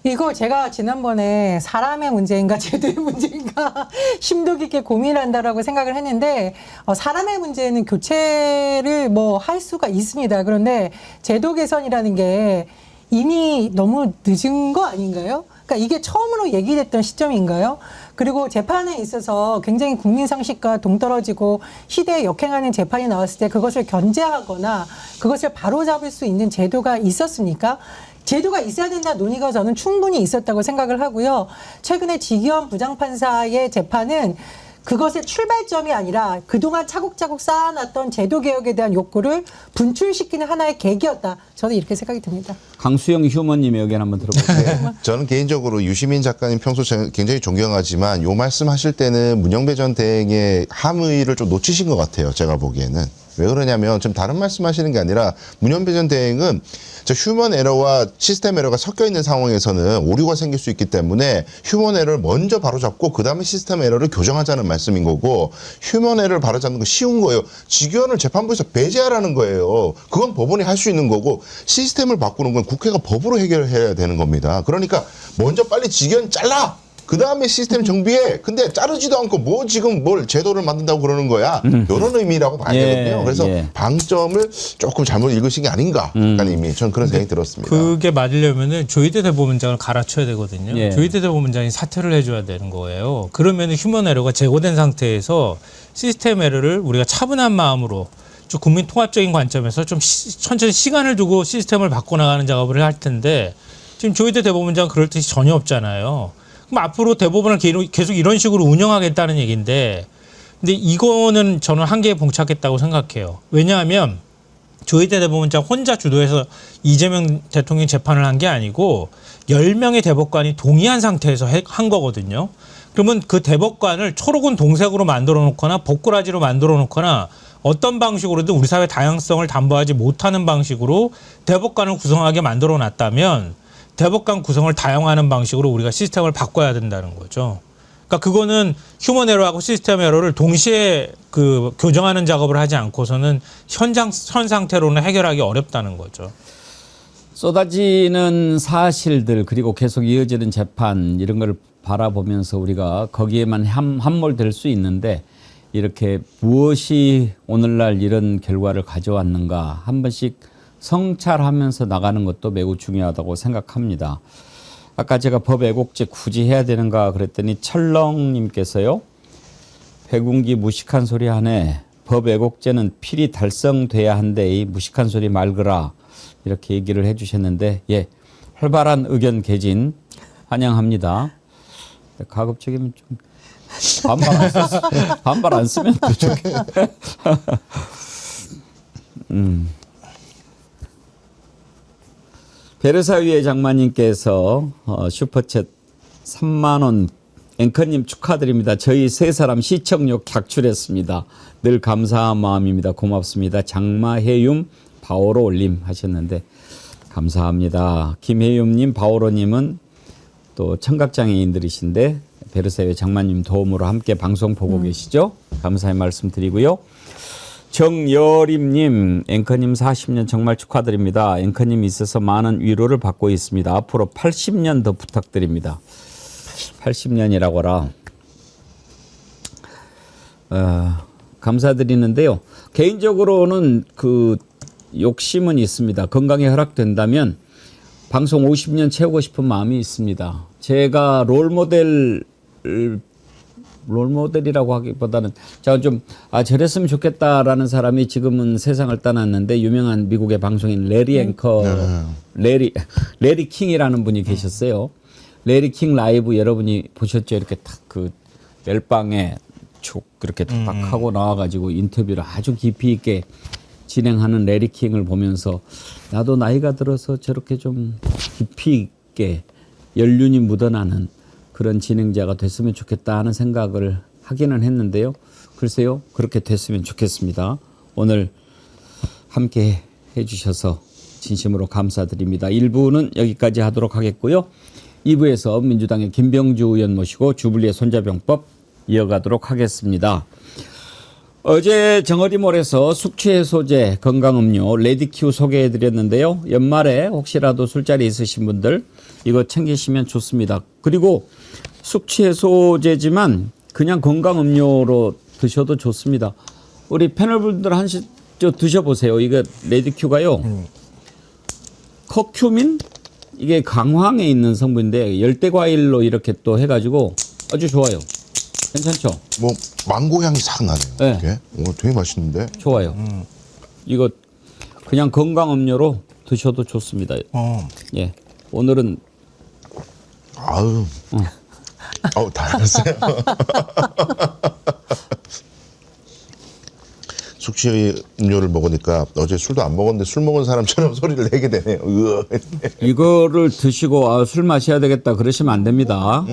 이거 제가 지난번에 사람의 문제인가 제도의 문제인가 심도 깊게 고민한다라고 생각을 했는데 사람의 문제는 교체를 뭐 할 수가 있습니다. 그런데 제도 개선이라는 게 이미 너무 늦은 거 아닌가요? 그러니까 이게 처음으로 얘기됐던 시점인가요? 그리고 재판에 있어서 굉장히 국민 상식과 동떨어지고 시대에 역행하는 재판이 나왔을 때 그것을 견제하거나 그것을 바로잡을 수 있는 제도가 있었습니까? 제도가 있어야 된다 논의가 저는 충분히 있었다고 생각을 하고요. 최근에 직위원 부장판사의 재판은 그것의 출발점이 아니라 그동안 차곡차곡 쌓아놨던 제도 개혁에 대한 욕구를 분출시키는 하나의 계기였다. 저는 이렇게 생각이 듭니다. 강수영 휴먼님의 의견 한번 들어볼게요. 저는 개인적으로 유시민 작가님 평소 굉장히 존경하지만 요 말씀하실 때는 문영배 전 대행의 함의를 좀 놓치신 것 같아요. 제가 보기에는. 왜 그러냐면 좀 다른 말씀하시는 게 아니라 문영배 전 대행은 휴먼 에러와 시스템 에러가 섞여 있는 상황에서는 오류가 생길 수 있기 때문에 휴먼 에러를 먼저 바로잡고 그다음에 시스템 에러를 교정하자는 말씀인 거고 휴먼 에러를 바로잡는 건 쉬운 거예요. 직위원을 재판부에서 배제하라는 거예요. 그건 법원이 할 수 있는 거고 시스템을 바꾸는 건 국회가 법으로 해결해야 되는 겁니다. 그러니까 먼저 빨리 직위원 잘라! 그 다음에 시스템 정비해. 근데 자르지도 않고 뭐 지금 뭘 제도를 만든다고 그러는 거야. 이런 의미라고 봐야 되거든요. 그래서 방점을 조금 잘못 읽으신 게 아닌가. 작가님이 저는 그런 생각이 들었습니다. 그게 맞으려면은 조희대 대법원장을 갈아쳐야 되거든요. 조희대 대법원장이 사퇴를 해줘야 되는 거예요. 그러면 휴먼 에러가 제고된 상태에서 시스템 에러를 우리가 차분한 마음으로 좀 국민 통합적인 관점에서 좀 천천히 시간을 두고 시스템을 바꿔나가는 작업을 할 텐데 지금 조희대 대법원장은 그럴 뜻이 전혀 없잖아요. 그럼 앞으로 대법원을 계속 이런 식으로 운영하겠다는 얘기인데 근데 이거는 저는 한계에 봉착했다고 생각해요. 왜냐하면 조희대 대법원장 혼자 주도해서 이재명 대통령 재판을 한 게 아니고 10명의 대법관이 동의한 상태에서 한 거거든요. 그러면 그 대법관을 초록은 동색으로 만들어 놓거나 복꾸라지로 만들어 놓거나 어떤 방식으로든 우리 사회 다양성을 담보하지 못하는 방식으로 대법관을 구성하게 만들어 놨다면 대법관 구성을 다양화하는 방식으로 우리가 시스템을 바꿔야 된다는 거죠. 그러니까 그거는 휴먼 에러하고 시스템 에러를 동시에 그 교정하는 작업을 하지 않고서는 현 상태로는 해결하기 어렵다는 거죠. 쏟아지는 사실들 그리고 계속 이어지는 재판 이런 걸 바라보면서 우리가 거기에만 함몰될 수 있는데 이렇게 무엇이 오늘날 이런 결과를 가져왔는가 한 번씩 성찰하면서 나가는 것도 매우 중요하다고 생각합니다. 아까 제가 법 왜곡죄 굳이 해야 되는가 그랬더니 철렁님께서요. 백운기 무식한 소리 하네. 법 왜곡죄는 필히 달성돼야 한데 이 무식한 소리 말거라. 이렇게 얘기를 해 주셨는데 예, 활발한 의견 개진 환영합니다. 가급적이면 좀 반발 안 쓰면 더 좋겠네. 베르사유의 장마님께서 슈퍼챗 3만 원 앵커님 축하드립니다. 저희 세 사람 시청료 객출했습니다. 늘 감사한 마음입니다. 고맙습니다. 장마해윰 바오로 올림 하셨는데 감사합니다. 김해윰님 바오로님은 또 청각장애인들이신데 베르사유의 장마님 도움으로 함께 방송 보고 계시죠? 감사의 말씀 드리고요. 정여림님, 앵커님 40년 정말 축하드립니다. 앵커님 있어서 많은 위로를 받고 있습니다. 앞으로 80년 더 부탁드립니다. 80년이라고라. 감사드리는데요. 개인적으로는 그 욕심은 있습니다. 건강이 허락된다면 방송 50년 채우고 싶은 마음이 있습니다. 제가 롤모델이라고 하기보다는 제가 좀 저랬으면 좋겠다라는 사람이 지금은 세상을 떠났는데 유명한 미국의 방송인 레리 앵커 레리 킹이라는 분이 계셨어요. 레리 킹 라이브 여러분이 보셨죠? 이렇게 딱 그 멜방에 쭉 그렇게 딱 하고 나와가지고 인터뷰를 아주 깊이 있게 진행하는 레리 킹을 보면서 나도 나이가 들어서 저렇게 좀 깊이 있게 연륜이 묻어나는 그런 진행자가 됐으면 좋겠다 하는 생각을 하기는 했는데요. 글쎄요, 그렇게 됐으면 좋겠습니다. 오늘 함께 해주셔서 진심으로 감사드립니다. 1부는 여기까지 하도록 하겠고요. 2부에서 민주당의 김병주 의원 모시고 주불리의 손자병법 이어가도록 하겠습니다. 어제 정어리몰에서 숙취해소제, 건강음료, 레디큐 소개해드렸는데요. 연말에 혹시라도 술자리 있으신 분들 이거 챙기시면 좋습니다. 그리고 숙취해소제지만 그냥 건강음료로 드셔도 좋습니다. 우리 패널분들 한씩 드셔보세요. 이거 레디큐가요. 커큐민? 이게 강황에 있는 성분인데 열대과일로 이렇게 또 해가지고 아주 좋아요. 괜찮죠? 뭐 망고 향이 싹 나네요. 네. 이게 되게 맛있는데. 좋아요. 이거 그냥 건강 음료로 드셔도 좋습니다. 예, 오늘은 아우 다 알았어요. 숙취 음료를 먹으니까 어제 술도 안 먹었는데 술 먹은 사람처럼 소리를 내게 되네요. 이거를 드시고 술 마셔야 되겠다 그러시면 안 됩니다.